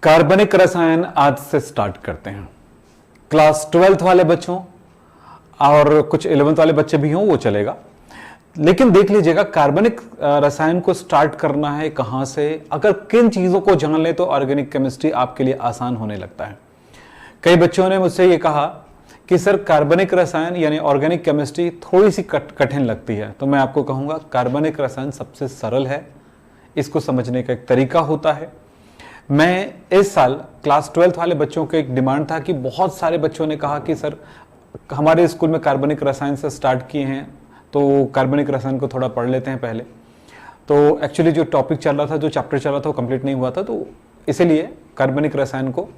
कार्बनिक रसायन आज से स्टार्ट करते हैं। क्लास 12th वाले बच्चों और कुछ 11th वाले बच्चे भी हों वो चलेगा, लेकिन देख लीजिएगा कार्बनिक रसायन को स्टार्ट करना है कहां से। अगर किन चीजों को जान ले तो ऑर्गेनिक केमिस्ट्री आपके लिए आसान होने लगता है। कई बच्चों ने मुझसे ये कहा कि सर कार्बनिक रसायन यानी ऑर्गेनिक केमिस्ट्री थोड़ी सी कठिन लगती है, तो मैं आपको कहूंगा कार्बनिक रसायन सबसे सरल है। इसको समझने का एक तरीका होता है। मैं इस साल क्लास 12th वाले बच्चों का एक डिमांड था कि बहुत सारे बच्चों ने कहा कि सर हमारे स्कूल में कार्बनिक रसायन से स्टार्ट किए हैं, तो कार्बनिक रसायन को थोड़ा पढ़ लेते हैं पहले। तो एक्चुअली जो टॉपिक चल रहा था, जो चैप्टर चल रहा था वो कंप्लीट नहीं हुआ था, तो इसीलिए कार्बनिक रसायन को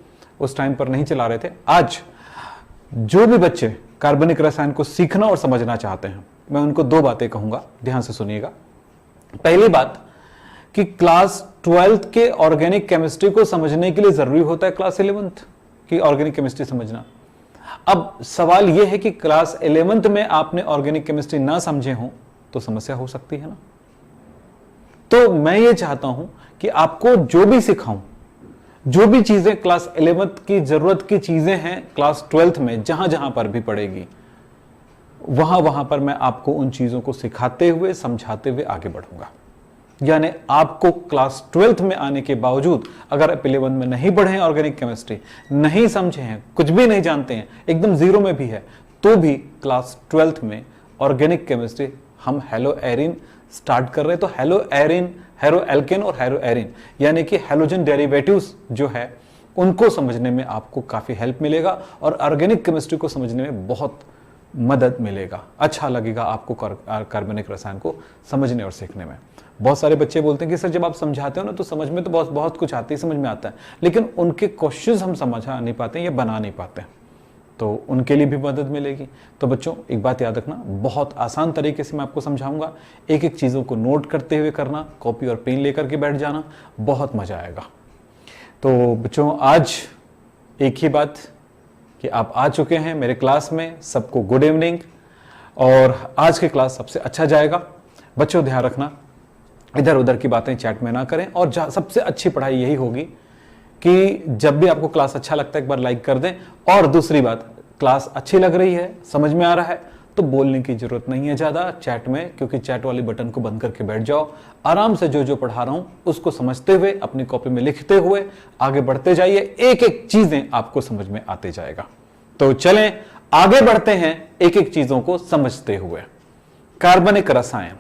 उस टाइम पर नहीं चला रहे थे। आज जो भी बच्चे कार्बनिक रसायन को सीखना और समझना चाहते हैं, मैं उनको दो बातें कहूंगा, ध्यान से सुनिएगा। पहली बात कि क्लास 12th के ऑर्गेनिक केमिस्ट्री को समझने के लिए जरूरी होता है क्लास 11th की ऑर्गेनिक केमिस्ट्री समझना। अब सवाल यह है कि क्लास 11th में आपने ऑर्गेनिक केमिस्ट्री ना समझे हो तो समस्या हो सकती है ना। तो मैं ये चाहता हूं कि आपको जो भी सिखाऊं, जो भी चीजें क्लास 11th की जरूरत की चीजें हैं क्लास 12th में जहां जहां पर भी पड़ेगी, वहां वहां पर मैं आपको उन चीजों को सिखाते हुए समझाते हुए आगे बढ़ूंगा। यानी आपको क्लास 12th में आने के बावजूद अगर आप 11th में नहीं पढ़े हैं ऑर्गेनिक केमिस्ट्री, नहीं समझे हैं, कुछ भी नहीं जानते हैं, एकदम जीरो में भी है, तो भी क्लास 12th में ऑर्गेनिक केमिस्ट्री हम हेलो एरिन स्टार्ट कर रहे हैं। तो हेलो एरिन, हेरो एल्केन और हेरो एरिन यानी कि हेलोजन डेरिवेटिव्स जो है उनको समझने में आपको काफी हेल्प मिलेगा और ऑर्गेनिक केमिस्ट्री को समझने में बहुत मदद मिलेगा। अच्छा लगेगा आपको कार्बनिक रसायन को समझने और सीखने में। बहुत सारे बच्चे बोलते हैं कि सर जब आप समझाते हो ना तो समझ में तो बहुत कुछ आती है, समझ में आता है, लेकिन उनके क्वेश्चंस हम समझा नहीं पाते हैं या बना नहीं पाते हैं, तो उनके लिए भी मदद मिलेगी। तो बच्चों एक बात याद रखना, बहुत आसान तरीके से मैं आपको समझाऊंगा। एक एक चीज़ों को नोट करते हुए करना, कॉपी और पेन लेकर के बैठ जाना, बहुत मजा आएगा। तो बच्चों आज एक ही बात कि आप आ चुके हैं मेरे क्लास में, सबको गुड इवनिंग। और आज की क्लास सबसे अच्छा जाएगा। बच्चों ध्यान रखना, इधर उधर की बातें चैट में ना करें, और सबसे अच्छी पढ़ाई यही होगी कि जब भी आपको क्लास अच्छा लगता है एक बार लाइक कर दें। और दूसरी बात, क्लास अच्छी लग रही है, समझ में आ रहा है, तो बोलने की जरूरत नहीं है ज्यादा चैट में, क्योंकि चैट वाली बटन को बंद करके बैठ जाओ। आराम से जो जो पढ़ा रहा हूं उसको समझते हुए अपनी कॉपी में लिखते हुए आगे बढ़ते जाइए। एक एक चीजें आपको समझ में आते जाएगा। तो चलें आगे बढ़ते हैं एक एक चीजों को समझते हुए। कार्बनिक रसायन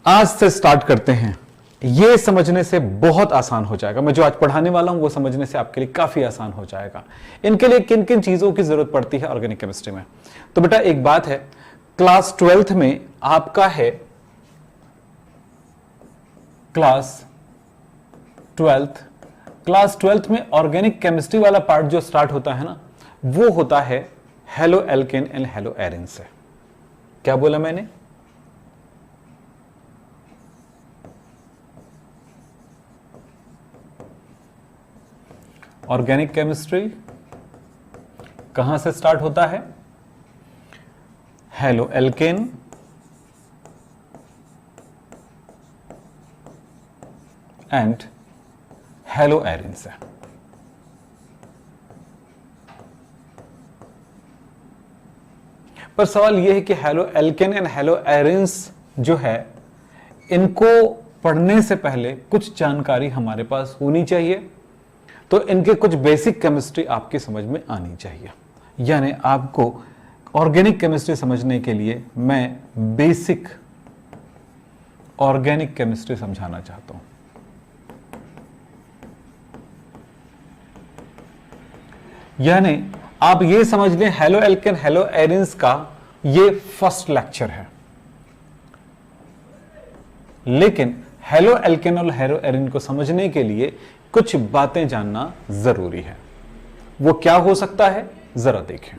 आज से स्टार्ट करते हैं। यह समझने से बहुत आसान हो जाएगा। मैं जो आज पढ़ाने वाला हूं वो समझने से आपके लिए काफी आसान हो जाएगा। इनके लिए किन किन चीजों की जरूरत पड़ती है ऑर्गेनिक केमिस्ट्री में। तो बेटा एक बात है, क्लास 12th में आपका है क्लास 12th में ऑर्गेनिक केमिस्ट्री वाला पार्ट जो स्टार्ट होता है ना, वो होता है halo alkane and hello Erin से। क्या बोला मैंने? ऑर्गेनिक केमिस्ट्री कहां से स्टार्ट होता है? Halo alkane and hello Erin से। पर सवाल यह है कि halo alkane and hello arenes जो है, इनको पढ़ने से पहले कुछ जानकारी हमारे पास होनी चाहिए। तो इनके कुछ बेसिक केमिस्ट्री आपकी समझ में आनी चाहिए। यानी आपको ऑर्गेनिक केमिस्ट्री समझने के लिए मैं बेसिक ऑर्गेनिक केमिस्ट्री समझाना चाहता हूं। यानी आप ये समझ लें हेलो एल्केन हेलो एरिन्स का ये फर्स्ट लेक्चर है, लेकिन हेलो एल्केन और हेलो एरिन को समझने के लिए कुछ बातें जानना जरूरी है। वो क्या हो सकता है जरा देखें।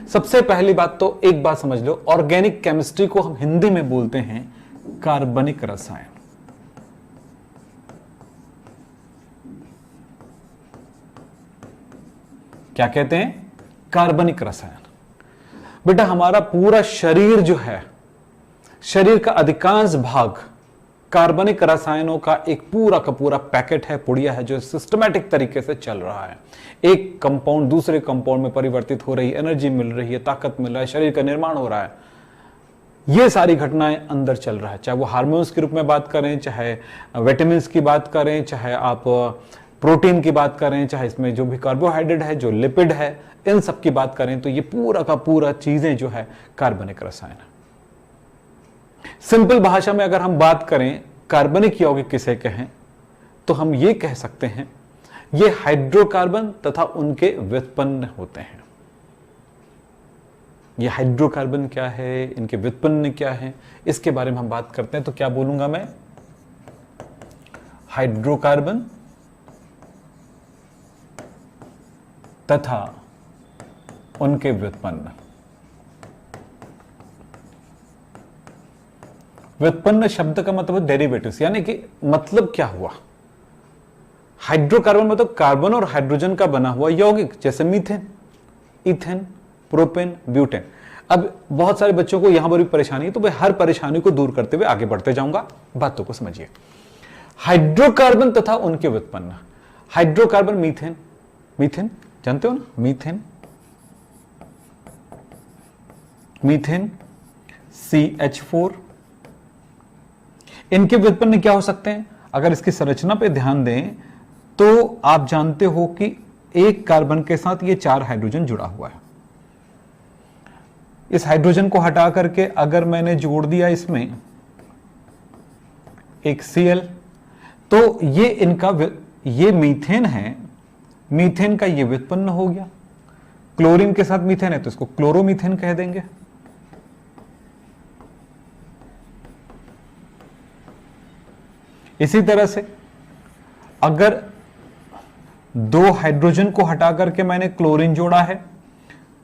सबसे पहली बात तो एक बात समझ लो, ऑर्गेनिक केमिस्ट्री को हम हिंदी में बोलते हैं कार्बनिक रसायन। क्या कहते हैं? कार्बनिक रसायन। बेटा हमारा पूरा शरीर जो है, शरीर का अधिकांश भाग कार्बनिक रसायनों का एक पूरा का पूरा पैकेट है, पुड़िया है, जो सिस्टमैटिक तरीके से चल रहा है। एक कंपाउंड दूसरे कंपाउंड में परिवर्तित हो रही है, एनर्जी मिल रही है, ताकत मिल रहा है, शरीर का निर्माण हो रहा है। ये सारी घटनाएं अंदर चल रहा है, चाहे वो हार्मोन्स के रूप में बात करें, चाहे विटामिन की बात करें, चाहे आप प्रोटीन की बात करें, चाहे इसमें जो भी कार्बोहाइड्रेट है, जो लिपिड है, इन सब की बात करें, तो ये पूरा का पूरा चीजें जो है कार्बनिक रसायन है। सिंपल भाषा में अगर हम बात करें कार्बनिक यौगिक किसे कहें, तो हम ये कह सकते हैं ये हाइड्रोकार्बन तथा उनके व्युत्पन्न होते हैं। ये हाइड्रोकार्बन क्या है, इनके व्युत्पन्न क्या है, इसके बारे में हम बात करते हैं। तो क्या बोलूंगा मैं? हाइड्रोकार्बन तथा उनके व्युत्पन्न। व्युत्पन्न शब्द का मतलब डेरिवेटिव्स, यानी कि मतलब क्या हुआ? हाइड्रोकार्बन मतलब कार्बन और हाइड्रोजन का बना हुआ यौगिक, जैसे मीथेन, इथेन, प्रोपेन, ब्यूटेन। अब बहुत सारे बच्चों को यहां पर भी परेशानी है, तो मैं हर परेशानी को दूर करते हुए आगे बढ़ते जाऊंगा, बातों को समझिए। हाइड्रोकार्बन तथा उनके व्युत्पन्न। हाइड्रोकार्बन मीथेन, मीथेन जानते हो ना, मीथेन, मीथेन CH4। इनके व्युत्पन्न क्या हो सकते हैं? अगर इसकी संरचना पे ध्यान दें तो आप जानते हो कि एक कार्बन के साथ ये 4 हाइड्रोजन जुड़ा हुआ है। इस हाइड्रोजन को हटा करके अगर मैंने जोड़ दिया इसमें एक Cl, तो ये इनका ये मीथेन है, मीथेन का ये व्युत्पन्न हो गया। क्लोरीन के साथ मीथेन है तो इसको क्लोरोमीथेन कह देंगे। इसी तरह से अगर 2 हाइड्रोजन को हटा करके मैंने क्लोरीन जोड़ा है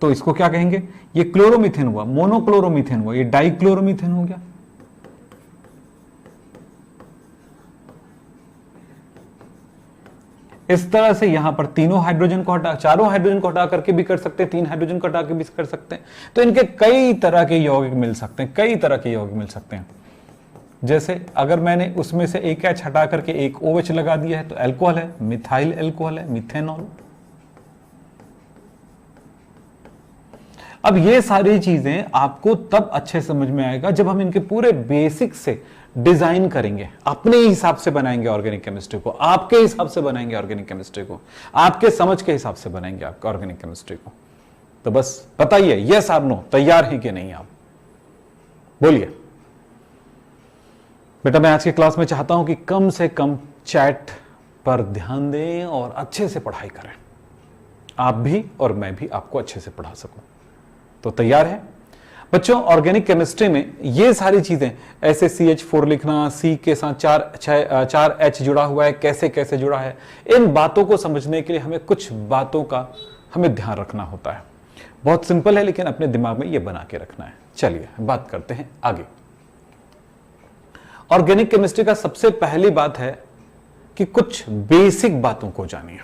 तो इसको क्या कहेंगे? ये क्लोरोमीथेन हुआ, मोनोक्लोरोमीथेन हुआ, ये डाइक्लोरोमीथेन हो गया। इस तरह से यहां पर चारों हाइड्रोजन को हटा करके भी कर सकते हैं, 3 हाइड्रोजन को हटा के भी कर सकते हैं। तो इनके कई तरह के यौगिक मिल सकते हैं, कई तरह के यौगिक मिल सकते हैं। जैसे अगर मैंने उसमें से एक H हटा करके एक OH लगा दिया है तो अल्कोहल है, मिथाइल अल्कोहल है, मिथेनॉल। अब ये सारी चीजें आपको तब अच्छे समझ में आएगा जब हम इनके पूरे बेसिक से डिजाइन करेंगे, अपने हिसाब से बनाएंगे ऑर्गेनिक केमिस्ट्री को, आपके हिसाब से बनाएंगे ऑर्गेनिक केमिस्ट्री को, आपके समझ के हिसाब से बनाएंगे आपका ऑर्गेनिक केमिस्ट्री को। तो बस बताइए यस और नो, तैयार है कि नहीं? आप बोलिए। बेटा मैं आज की क्लास में चाहता हूं कि कम से कम चैट पर ध्यान दें और अच्छे से पढ़ाई करें, आप भी और मैं भी आपको अच्छे से पढ़ा सकूं। तो तैयार है बच्चों? ऑर्गेनिक केमिस्ट्री में ये सारी चीजें, ऐसे CH4 लिखना, C के साथ 4 H जुड़ा हुआ है, कैसे कैसे जुड़ा है, इन बातों को समझने के लिए हमें कुछ बातों का हमें ध्यान रखना होता है। बहुत सिंपल है लेकिन अपने दिमाग में ये बना के रखना है। चलिए बात करते हैं आगे। ऑर्गेनिक केमिस्ट्री का सबसे पहली बात है कि कुछ बेसिक बातों को जानिए।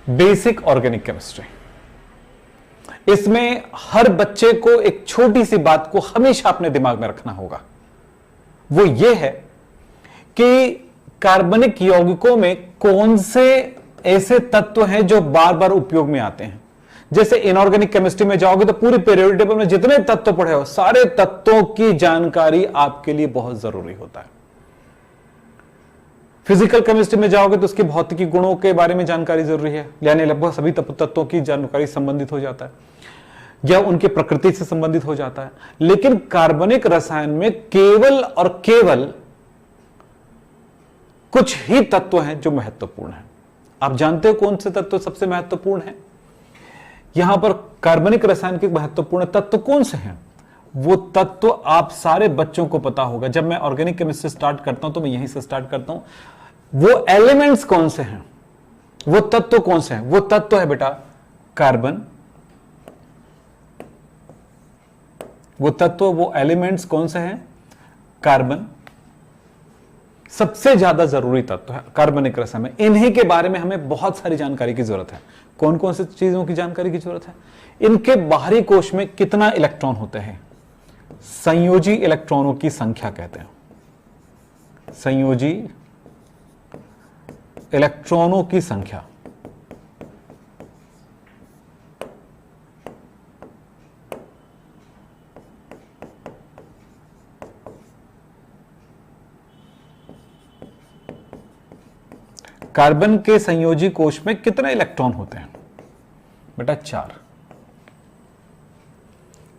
बेसिक ऑर्गेनिक केमिस्ट्री, इसमें हर बच्चे को एक छोटी सी बात को हमेशा अपने दिमाग में रखना होगा। वो ये है कि कार्बनिक यौगिकों में कौन से ऐसे तत्व हैं जो बार बार उपयोग में आते हैं। जैसे इनऑर्गेनिक केमिस्ट्री में जाओगे तो पूरी पीरियोडिक टेबल में जितने तत्व पढ़े हो, सारे तत्वों की जानकारी आपके लिए बहुत जरूरी होता है। फिजिकल केमिस्ट्री में जाओगे तो उसके भौतिकी गुणों के बारे में जानकारी जरूरी है, यानी लगभग सभी तत्वों की जानकारी संबंधित हो जाता है या उनकी प्रकृति से संबंधित हो जाता है। लेकिन कार्बनिक रसायन में केवल और केवल कुछ ही तत्व हैं जो महत्वपूर्ण हैं। आप जानते हो कौन से तत्व सबसे महत्वपूर्ण हैं? यहां पर कार्बनिक रसायन के महत्वपूर्ण तत्व कौन से हैं? वो तत्व आप सारे बच्चों को पता होगा। जब मैं ऑर्गेनिक केमिस्ट्री स्टार्ट करता हूं तो मैं यहीं से स्टार्ट करता हूं। वो एलिमेंट्स कौन से हैं, वो तत्व कौन से हैं? वो तत्व है बेटा कार्बन, वो तत्व, वो एलिमेंट्स कौन से हैं? कार्बन, सबसे ज्यादा जरूरी तत्व है कार्बनिक रसायन में। इन्हीं के बारे में हमें बहुत सारी जानकारी की जरूरत है। कौन कौन सी चीजों की जानकारी की जरूरत है? इनके बाहरी कोश में कितना इलेक्ट्रॉन होते हैं, संयोजी इलेक्ट्रॉनों की संख्या कहते हैं, संयोजी इलेक्ट्रॉनों की संख्या। कार्बन के संयोजी कोश में कितने इलेक्ट्रॉन होते हैं बेटा? 4।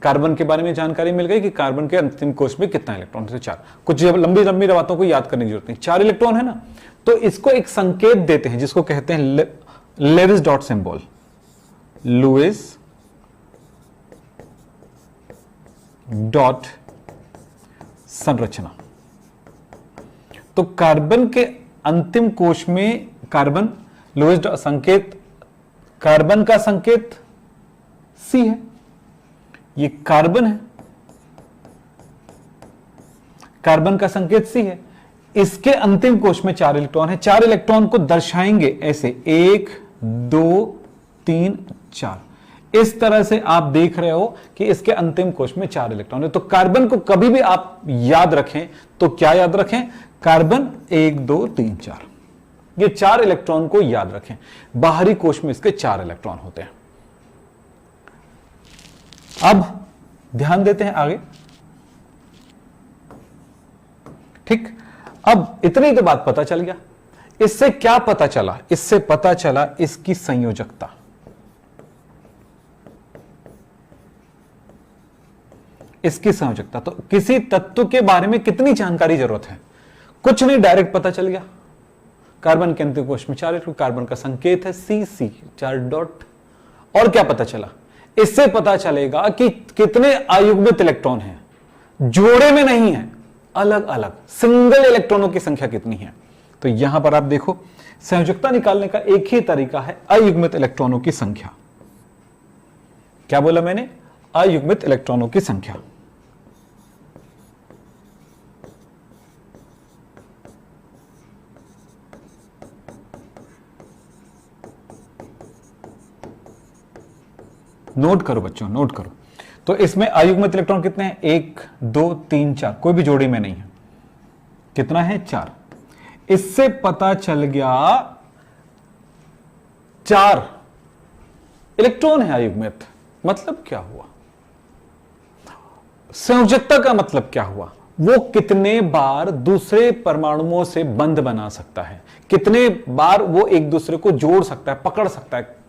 कार्बन के बारे में जानकारी मिल गई कि कार्बन के अंतिम कोश में कितना इलेक्ट्रॉन है, 4। कुछ लंबी लंबी बातों को याद करने की जरूरत नहीं, 4 इलेक्ट्रॉन है ना। तो इसको एक संकेत देते हैं जिसको कहते हैं Lewis dot symbol, Lewis dot संरचना। तो कार्बन के अंतिम कोश में कार्बन, लुईस संकेत, कार्बन का संकेत C है, ये कार्बन है, कार्बन का संकेत C है। इसके अंतिम कोश में 4 इलेक्ट्रॉन है। 4 इलेक्ट्रॉन को दर्शाएंगे ऐसे 1 2 3 4। इस तरह से आप देख रहे हो कि इसके अंतिम कोश में 4 इलेक्ट्रॉन है। तो कार्बन को कभी भी आप याद रखें तो क्या याद रखें? कार्बन 1 2 3 4, ये 4 इलेक्ट्रॉन को याद रखें। बाहरी कोश में इसके 4 इलेक्ट्रॉन होते हैं। अब ध्यान देते हैं आगे, ठीक। अब इतनी तो बात पता चल गया। इससे क्या पता चला? इससे पता चला इसकी संयोजकता। इसकी संयोजकता। तो किसी तत्व के बारे में कितनी जानकारी जरूरत है? कुछ नहीं, डायरेक्ट पता चल गया। कार्बन के अंतिम कोश में 4 इलेक्ट्रॉन, कार्बन का संकेत है C 4 डॉट। और क्या पता चला? इससे पता चलेगा कि कितने अयुग्मित इलेक्ट्रॉन हैं, जोड़े में नहीं है, अलग अलग सिंगल इलेक्ट्रॉनों की संख्या कितनी है। तो यहां पर आप देखो, संयोजकता निकालने का एक ही तरीका है, अयुग्मित इलेक्ट्रॉनों की संख्या। क्या बोला मैंने? अयुग्मित इलेक्ट्रॉनों की संख्या। नोट करो बच्चों, नोट करो। तो इसमें अयुग्मित इलेक्ट्रॉन कितने हैं? 1 2 3 4, कोई भी जोड़ी में नहीं है। कितना है? 4। इससे पता चल गया 4 इलेक्ट्रॉन है अयुग्मित। मतलब क्या हुआ? संयोजकता का मतलब क्या हुआ? वो कितने बार दूसरे परमाणुओं से बंध बना सकता है, कितने बार वो एक दूसरे को जोड़ सकता है, पकड़ सकता है।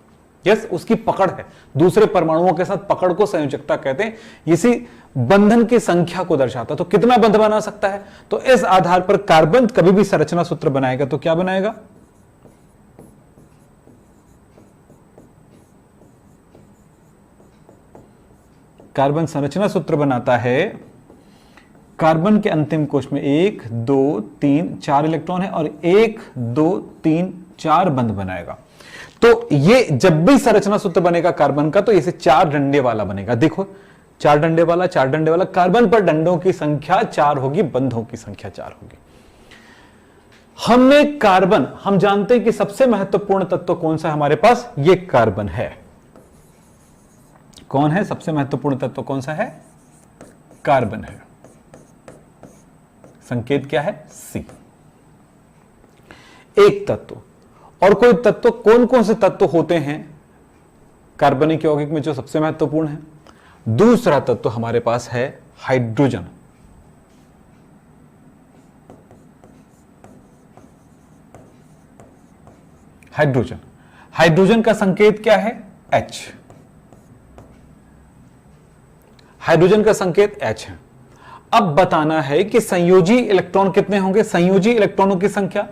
यस, उसकी पकड़ है, दूसरे परमाणुओं के साथ पकड़ को संयोजकता कहते हैं। इसी बंधन की संख्या को दर्शाता है। तो कितना बंध बना सकता है? तो इस आधार पर कार्बन कभी भी संरचना सूत्र बनाएगा तो क्या बनाएगा? कार्बन संरचना सूत्र बनाता है, कार्बन के अंतिम कोश में 1 2 3 4 इलेक्ट्रॉन है और 1 2 3 4 बंध बनाएगा। तो ये जब भी संरचना सूत्र बनेगा कार्बन का, तो इसे 4 डंडे वाला बनेगा। देखो, 4 डंडे वाला, 4 डंडे वाला। कार्बन पर डंडों की संख्या 4 होगी, बंधों की संख्या 4 होगी। हमने कार्बन, हम जानते हैं कि सबसे महत्वपूर्ण तत्व कौन सा है हमारे पास? ये कार्बन है। कौन है सबसे महत्वपूर्ण तत्व? कौन सा है? कार्बन है। संकेत क्या है? C। एक तत्व। और कोई तत्व, कौन कौन से तत्व होते हैं कार्बनिक यौगिक में जो सबसे महत्वपूर्ण है? दूसरा तत्व हमारे पास है हाइड्रोजन। हाइड्रोजन, हाइड्रोजन का संकेत क्या है? H। हाइड्रोजन का संकेत H है। अब बताना है कि संयोजी इलेक्ट्रॉन कितने होंगे? संयोजी इलेक्ट्रॉनों की संख्या,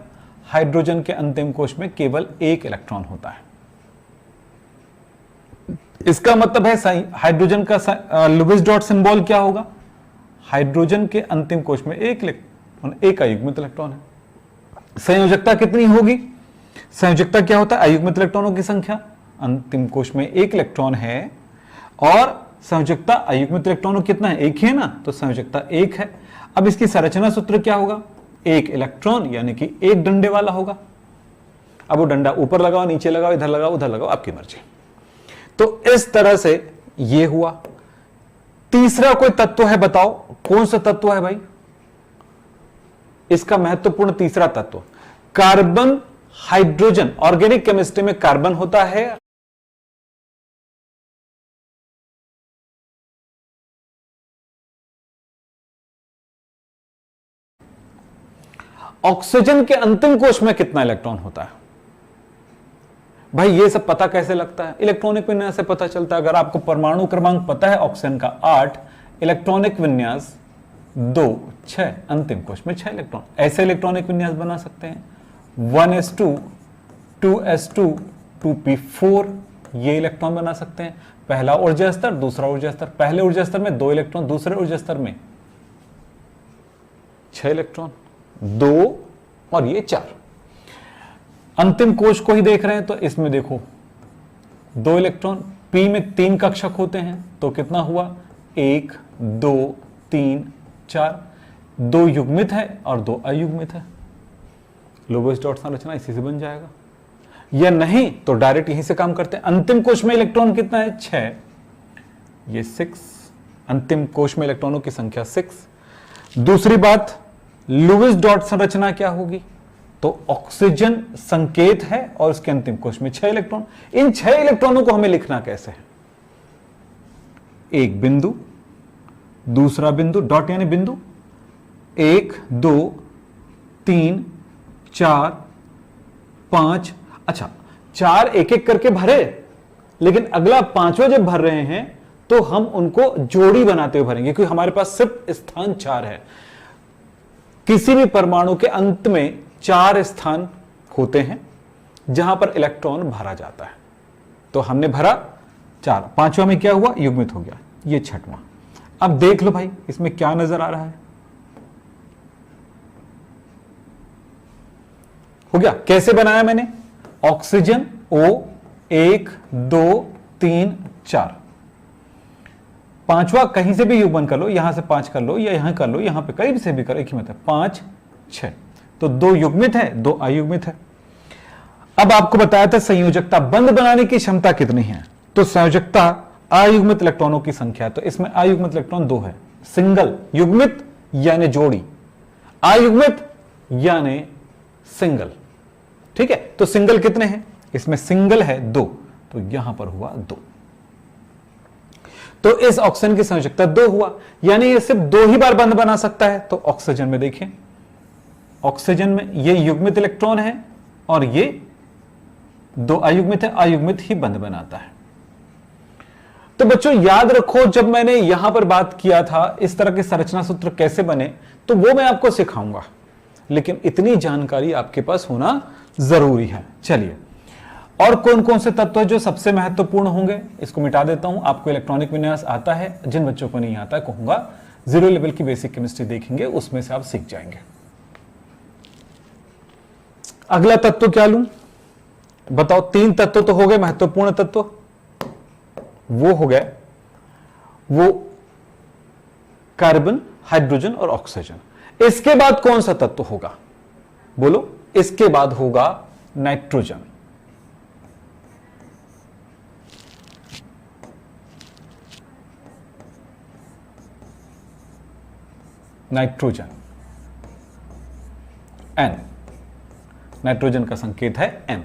हाइड्रोजन के अंतिम कोश में केवल 1 इलेक्ट्रॉन होता है। इसका मतलब है हाइड्रोजन का लुईस डॉट सिंबल क्या होगा? हाइड्रोजन के अंतिम कोश में 1 इलेक्ट्रॉन, 1 अयुग्मित इलेक्ट्रॉन है। संयोजकता कितनी होगी? संयोजकता क्या होता है? अयुग्मित इलेक्ट्रॉनों की संख्या। अंतिम कोश में 1 इलेक्ट्रॉन है और संयोजकता अयुग्मित इलेक्ट्रॉनों कितना है? 1 है ना, तो संयोजकता 1 है। अब इसकी संरचना सूत्र क्या होगा? एक इलेक्ट्रॉन यानी कि एक डंडे वाला होगा। अब वो डंडा ऊपर लगाओ, नीचे लगाओ, इधर लगाओ, उधर लगाओ, आपकी मर्जी। तो इस तरह से ये हुआ। तीसरा कोई तत्व है, बताओ कौन सा तत्व है भाई? इसका महत्वपूर्ण तीसरा तत्व कार्बन हाइड्रोजन। ऑर्गेनिक केमिस्ट्री में कार्बन होता है, ऑक्सीजन के अंतिम कोश में कितना इलेक्ट्रॉन होता है भाई? ये सब पता कैसे लगता है? इलेक्ट्रॉनिक विन्यास से पता चलता है। अगर आपको परमाणु क्रमांक पता है ऑक्सीजन का 8, इलेक्ट्रॉनिक विन्यास 2, 6, अंतिम कोश में 6 इलेक्ट्रॉन। ऐसे इलेक्ट्रॉनिक विन्यास बना सकते हैं 1s2, 2s2, 2p4, ये इलेक्ट्रॉन बना सकते हैं। पहला ऊर्जा स्तर, दूसरा ऊर्जा स्तर। पहले ऊर्जा स्तर में 2 इलेक्ट्रॉन, दूसरे ऊर्जा स्तर में 6 इलेक्ट्रॉन, 2 और ये 4। अंतिम कोश को ही देख रहे हैं तो इसमें देखो 2 इलेक्ट्रॉन, p में 3 कक्षक होते हैं तो कितना हुआ? 1, 2, 3, 4। 2 युग्मित है और 2 अयुग्मित है। लोबस डॉट संरचना इसी से बन जाएगा, या नहीं तो डायरेक्ट यहीं से काम करते हैं। अंतिम कोश में इलेक्ट्रॉन कितना है? 6, ये 6। अंतिम कोश में इलेक्ट्रॉनों की संख्या 6। दूसरी बात, लुईस डॉट संरचना क्या होगी? तो ऑक्सीजन संकेत है और उसके अंतिम कोश में 6 इलेक्ट्रॉन। इन 6 इलेक्ट्रॉनों को हमें लिखना कैसे है? एक बिंदु, दूसरा बिंदु, डॉट यानी बिंदु, 1, 2, 3, 4, 5। अच्छा, 4 एक एक करके भरे, लेकिन अगला 5वां जब भर रहे हैं तो हम उनको जोड़ी बनाते हुए भरेंगे, क्योंकि हमारे पास सिर्फ स्थान 4 है। किसी भी परमाणु के अंत में 4 स्थान होते हैं जहां पर इलेक्ट्रॉन भरा जाता है। तो हमने भरा 4, 5वां में क्या हुआ? युग्मित हो गया, ये 6वां। अब देख लो भाई इसमें क्या नजर आ रहा है। हो गया। कैसे बनाया मैंने? Oxygen O 1, 2, 3, 4। 5वां कहीं से भी युग्मन कर लो, यहां से 5 कर लो या यहां कर लो, यहां पे कहीं से भी करो, एक ही मतलब 5, 6। तो 2 युग्मित है, 2 अयुग्मित है। अब आपको बताया था संयोजकता बंध बनाने की क्षमता कितनी है, तो संयोजकता अयुग्मित इलेक्ट्रॉनों की संख्या है। तो इसमें अयुग्मित इलेक्ट्रॉन 2 है। सिंगल, युग्मित यानी जोड़ी, अयुग्मित यानी सिंगल। ठीक है, तो सिंगल कितने हैं? इसमें सिंगल है 2, तो यहां पर हुआ 2। तो इस ऑक्सीजन की संयोजकता 2 हुआ, यानी ये सिर्फ 2 ही बार बंध बना सकता है। तो ऑक्सीजन में देखिए, ऑक्सीजन में ये युग्मित इलेक्ट्रॉन है और ये 2 अयुग्मित है, अयुग्मित ही बंध बनाता है। तो बच्चों याद रखो, जब मैंने यहां पर बात किया था इस तरह के संरचना सूत्र कैसे बने, तो वो मैं आपको सिखाऊंगा, लेकिन इतनी जानकारी आपके पास होना जरूरी है। चलिए, और कौन कौन से तत्व है जो सबसे महत्वपूर्ण होंगे, इसको मिटा देता हूं। आपको इलेक्ट्रॉनिक विन्यास आता है, जिन बच्चों को नहीं आता है कहूंगा 0 लेवल की बेसिक केमिस्ट्री देखेंगे, उसमें से आप सीख जाएंगे। अगला तत्व क्या लूं? बताओ, 3 तत्व तो हो गए महत्वपूर्ण तत्व, वो हो गए वो कार्बन, हाइड्रोजन और ऑक्सीजन। इसके बाद कौन सा तत्व होगा? बोलो। इसके बाद होगा नाइट्रोजन। Nitrogen, N। नाइट्रोजन का संकेत है N।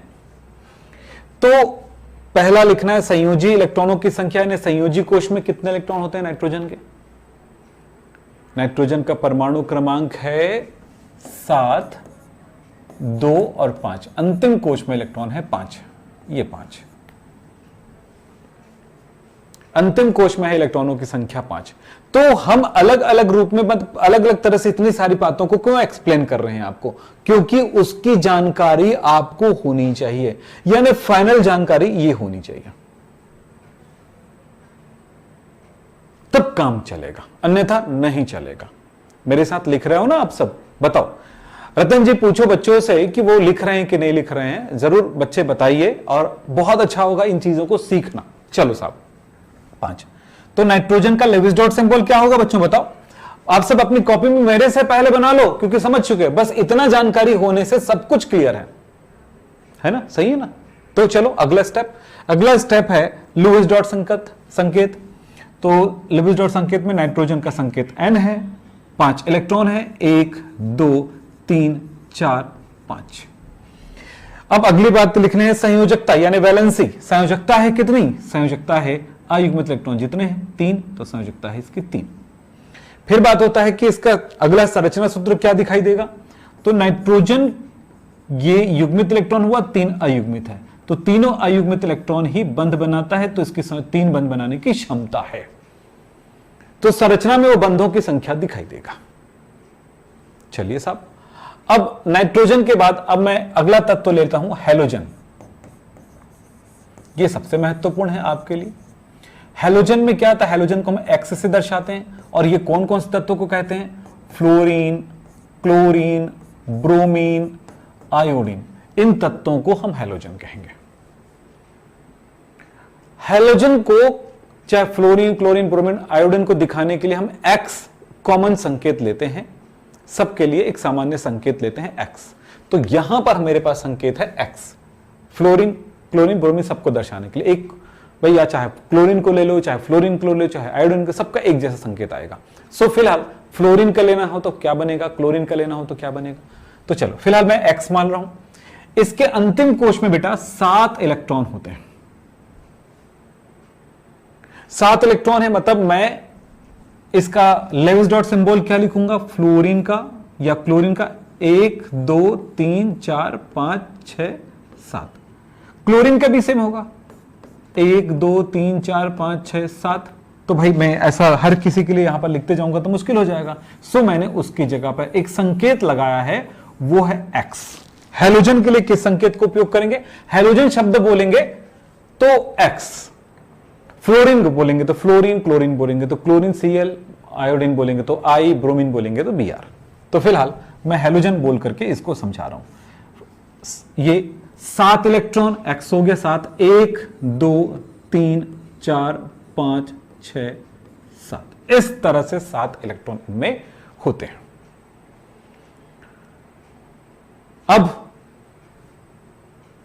तो पहला लिखना है संयोजी इलेक्ट्रॉनों की संख्या, यानी संयोजी कोश में कितने इलेक्ट्रॉन होते हैं नाइट्रोजन के? नाइट्रोजन का परमाणु क्रमांक है 7, 2 और 5। अंतिम कोश में इलेक्ट्रॉन है 5, ये 5। अंतिम कोश में है इलेक्ट्रॉनों की संख्या 5। तो हम अलग अलग रूप में, अलग अलग तरह से इतनी सारी बातों को क्यों एक्सप्लेन कर रहे हैं आपको? क्योंकि उसकी जानकारी आपको होनी चाहिए, यानी फाइनल जानकारी ये होनी चाहिए, तब काम चलेगा, अन्यथा नहीं चलेगा। मेरे साथ लिख रहे हो ना आप सब? बताओ। रतन जी पूछो बच्चों से कि वो लिख रहे हैं कि नहीं लिख रहे हैं, जरूर बच्चे बताइए, और बहुत अच्छा होगा इन चीजों को सीखना। चलो साहब, 5। तो नाइट्रोजन का लेविस डॉट सिंबल क्या होगा बच्चों, बताओ? आप सब अपनी कॉपी में मेरे से पहले बना लो, क्योंकि समझ चुके हैं, बस इतना जानकारी होने से सब कुछ क्लियर है ना? सही है ना? तो चलो अगला स्टेप है लुईस डॉट संकेत। तो लुईस डॉट संकेत में नाइट्रोजन का संकेत N है, 5 इलेक्ट्रॉन है, 1 2 3 4 5। अब अगली बात लिखने है संयोजकता यानी वैलेंसी। संयोजकता है कितनी? संयोजकता है अयुग्मित इलेक्ट्रॉन जितने हैं 3, तो संयोजकता है इसकी 3। फिर बात होता है कि इसका अगला संरचना सूत्र क्या दिखाई देगा। तो नाइट्रोजन ये युग्मित इलेक्ट्रॉन हुआ, 3 अयुग्मित है, तो तीनों अयुग्मित इलेक्ट्रॉन ही बंध बनाता है, तो इसकी 3 बंध बनाने की क्षमता है। तो संरचना में वो बंधों की संख्या दिखाई देगा। चलिए साहब, अब नाइट्रोजन के बाद अब मैं अगला तत्व लेता हूं हैलोजन। ये सबसे महत्वपूर्ण है आपके लिए। हैलोजन में क्या आता है? हैलोजन को हम एक्स से दर्शाते हैं, और ये कौन कौन से तत्वों को कहते हैं? फ्लोरीन, क्लोरीन, ब्रोमीन, आयोडीन, इन तत्वों को हम हैलोजन कहेंगे। हैलोजन को चाहे फ्लोरीन, क्लोरीन, ब्रोमीन, आयोडीन को दिखाने के लिए हम एक्स कॉमन संकेत लेते हैं, सबके लिए एक सामान्य संकेत लेते हैं एक्स। तो यहां पर मेरे पास संकेत है एक्स, फ्लोरीन, क्लोरीन, ब्रोमीन सबको दर्शाने के लिए। एक भैया चाहे क्लोरीन को ले लो, चाहे फ्लोरीन को ले लो, चाहे आयोडीन का, सबका एक जैसा संकेत आएगा। सो फिलहाल फ्लोरीन का लेना हो तो क्या बनेगा, क्लोरीन का लेना हो तो क्या बनेगा। तो चलो फिलहाल मैं एक्स मान रहा हूं। इसके अंतिम कोश में बेटा 7 इलेक्ट्रॉन होते हैं। 7 इलेक्ट्रॉन है, मतलब मैं इसका लेविस डॉट सिंबल क्या लिखूंगा? फ्लोरीन का या क्लोरीन का 1 2 3 4 5 6 7। क्लोरीन का भी सेम होगा, 1 2 3 4 5 6 7। तो भाई मैं ऐसा हर किसी के लिए यहां पर लिखते जाऊंगा तो मुश्किल हो जाएगा। सो मैंने उसकी जगह पर एक संकेत लगाया है, वो है एक्स। हैलोजन के लिए किस संकेत को उपयोग करेंगे? हैलोजन शब्द बोलेंगे तो एक्स, फ्लोरीन को बोलेंगे तो फ्लोरीन, क्लोरीन बोलेंगे तो क्लोरीन Cl, आयोडीन बोलेंगे तो I, ब्रोमीन बोलेंगे तो Br। तो फिलहाल मैं हैलोजन बोल करके इसको समझा रहा हूं। ये 7 इलेक्ट्रॉन, एक्स हो गया 7, 1 2 3 4 5 6 7, इस तरह से 7 इलेक्ट्रॉन इनमें होते हैं।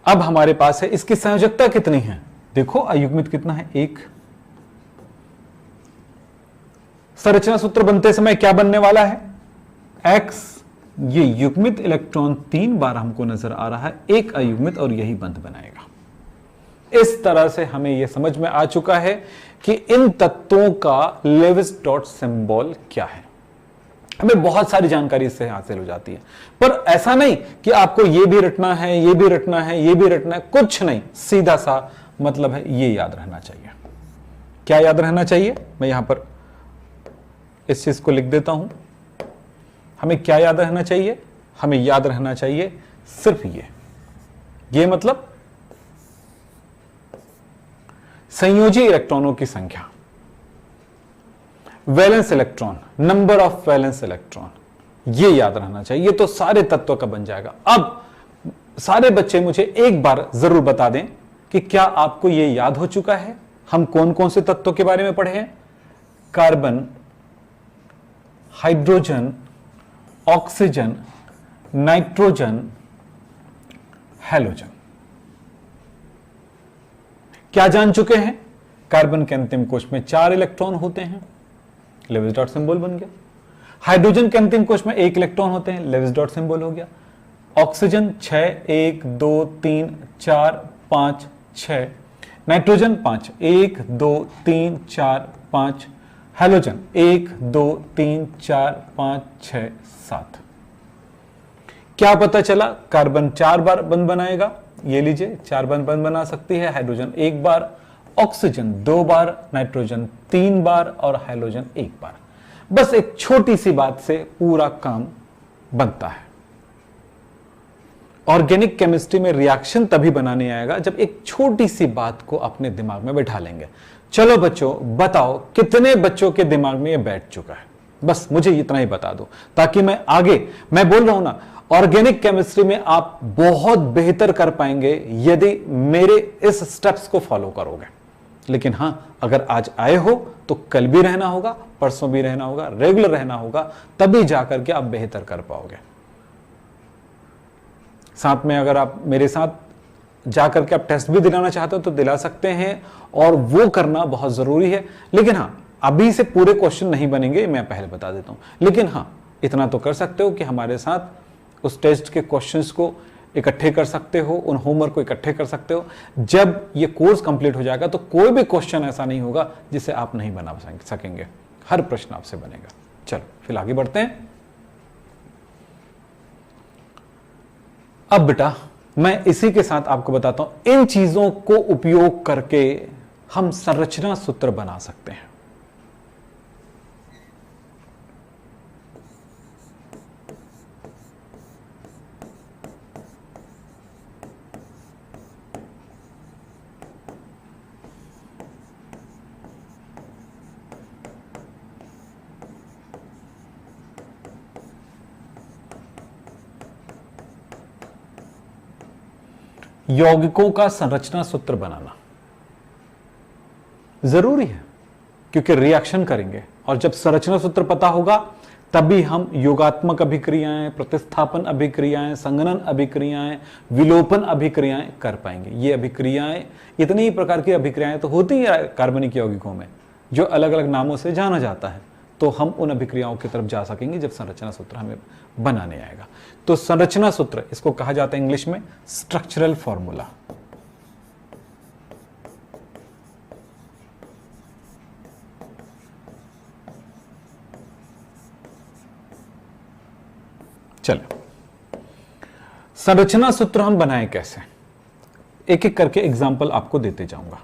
अब हमारे पास है इसकी संयोजकता कितनी है। देखो अयुग्मित कितना है? 1। संरचना सूत्र बनते समय क्या बनने वाला है? एक्स। ये युग्मित इलेक्ट्रॉन 3 बार हमको नजर आ रहा है, 1 अयुग्मित, और यही बंध बनाएगा। इस तरह से हमें यह समझ में आ चुका है कि इन तत्वों का लेविस डॉट सिंबल क्या है। हमें बहुत सारी जानकारी इससे हासिल हो जाती है, पर ऐसा नहीं कि आपको यह भी रटना है, यह भी रटना है, यह भी रटना है, कुछ नहीं। सीधा सा मतलब है ये याद रहना चाहिए। क्या याद रहना चाहिए? मैं यहां पर इस चीज को लिख देता हूं। हमें क्या याद रहना चाहिए? हमें याद रहना चाहिए सिर्फ ये मतलब संयोजी इलेक्ट्रॉनों की संख्या, valence electron, number of valence electron, ये याद रहना चाहिए। ये तो सारे तत्वों का बन जाएगा। अब सारे बच्चे मुझे एक बार जरूर बता दें कि क्या आपको ये याद हो चुका है हम कौन कौन से तत्वों के बारे में पढ़े हैं? Carbon, hydrogen, oxygen, nitrogen, halogen. क्या जान चुके हैं? कार्बन के अंतिम कोश में 4 इलेक्ट्रॉन होते हैं, लेविस डॉट सिंबल बन गया। हाइड्रोजन के अंतिम कोश में 1 इलेक्ट्रॉन होते हैं, लेविस डॉट सिंबल हो गया। Oxygen 6, 1 2 3 4 5 6, nitrogen 5, 1 2 3 4 5, halogen 1 2 3 4 5 6 7। क्या पता चला? कार्बन 4 बार बंध बनाएगा, ये लीजिए 4 बंध बना सकती है, हाइड्रोजन 1 बार, ऑक्सीजन 2 बार, नाइट्रोजन 3 बार और हैलोजन 1 बार। बस एक छोटी सी बात से पूरा काम बनता है। ऑर्गेनिक केमिस्ट्री में रिएक्शन तभी बनाने आएगा जब एक छोटी सी बात को अपने दिमाग में बैठा लेंगे। चलो बच्चों बताओ कितने बच्चों के दिमाग में ये बैठ चुका है? बस मुझे इतना ही बता दो ताकि मैं आगे, मैं बोल रहा हूं ना, ऑर्गेनिक केमिस्ट्री में आप बहुत बेहतर कर पाएंगे यदि मेरे इस स्टेप्स को फॉलो करोगे। लेकिन हां, अगर आज आए हो तो कल भी रहना होगा, परसों भी रहना होगा, रेगुलर रहना होगा, तभी जाकर के आप बेहतर कर पाओगे। साथ में अगर आप मेरे साथ जाकर के आप टेस्ट भी दिलाना चाहते हो तो दिला सकते हैं, और वो करना बहुत जरूरी है। लेकिन हां, अभी से पूरे क्वेश्चन नहीं बनेंगे, मैं पहले बता देता हूं। लेकिन हां, इतना तो कर सकते हो कि हमारे साथ उस टेस्ट के क्वेश्चंस को इकट्ठे कर सकते हो, उन होमवर्क को इकट्ठे कर सकते हो। जब ये कोर्स कंप्लीट हो जाएगा तो कोई भी क्वेश्चन ऐसा नहीं होगा जिसे आप नहीं बना सकेंगे, हर प्रश्न आपसे बनेगा। चलो फिर आगे बढ़ते हैं। अब बेटा मैं इसी के साथ आपको बताता हूं, इन चीजों को उपयोग करके हम संरचना सूत्र बना सकते हैं। यौगिकों का संरचना सूत्र बनाना जरूरी है, क्योंकि रिएक्शन करेंगे, और जब संरचना सूत्र पता होगा तभी हम योगात्मक अभिक्रियाएं, प्रतिस्थापन अभिक्रियाएं, संगणन अभिक्रियाएं, विलोपन अभिक्रियाएं कर पाएंगे। ये अभिक्रियाएं, इतनी ही प्रकार की अभिक्रियाएं तो होती है कार्बनिक यौगिकों में, जो अलग अलग नामों से जाना जाता है। तो हम उन अभिक्रियाओं की तरफ जा सकेंगे जब संरचना सूत्र हमें बनाने आएगा। तो संरचना सूत्र, इसको कहा जाता है इंग्लिश में स्ट्रक्चरल फॉर्मूला। चलो, संरचना सूत्र हम बनाएं कैसे, एक एक करके एग्जांपल आपको देते जाऊंगा।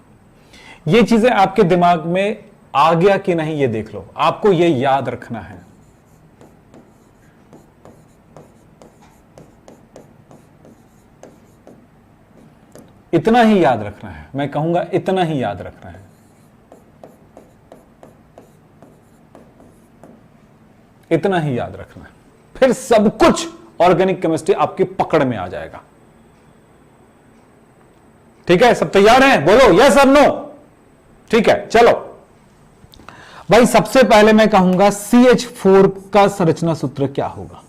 ये चीजें आपके दिमाग में आ गया कि नहीं ये देख लो, आपको ये याद रखना है। इतना ही याद रखना है, मैं कहूंगा इतना ही याद रखना है। इतना ही याद रखना है, फिर सब कुछ ऑर्गेनिक केमिस्ट्री आपकी पकड़ में आ जाएगा। ठीक है, सब तैयार हैं? बोलो यस और नो। ठीक है, चलो भाई, सबसे पहले मैं कहूंगा CH4 का संरचना सूत्र क्या होगा।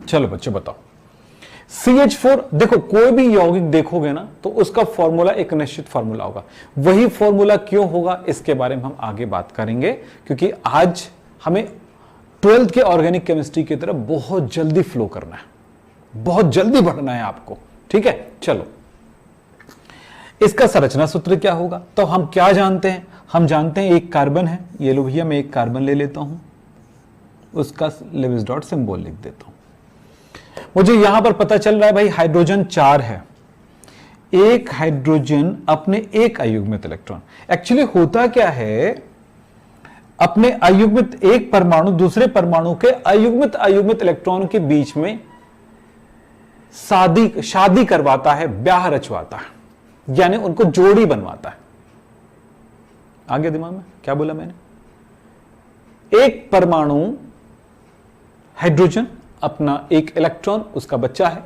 चलो बच्चों बताओ, CH4, देखो कोई भी यौगिक देखोगे ना तो उसका फॉर्मूला एक निश्चित फॉर्मूला होगा। वही फॉर्मूला क्यों होगा इसके बारे में हम आगे बात करेंगे, क्योंकि आज हमें 12th के ऑर्गेनिक केमिस्ट्री की तरफ बहुत जल्दी फ्लो करना है, बहुत जल्दी बढ़ना है आपको। ठीक है, चलो इसका संरचना सूत्र क्या होगा। तो हम क्या जानते हैं, हम जानते हैं एक कार्बन है, ये लो भैया, मैं एक कार्बन ले लेता हूं, उसका लेविस डॉट सिंबल लिख देता हूं। मुझे यहां पर पता चल रहा है भाई हाइड्रोजन 4 है, एक हाइड्रोजन अपने एक अयुग्मित इलेक्ट्रॉन। एक्चुअली होता क्या है, अपने अयुग्मित एक परमाणु दूसरे परमाणु के अयुग्मित इलेक्ट्रॉन के बीच में शादी करवाता है, ब्याह रचवाता है, यानी उनको जोड़ी बनवाता है। आगे दिमाग में क्या बोला मैंने, एक परमाणु हाइड्रोजन अपना एक इलेक्ट्रॉन, उसका बच्चा है।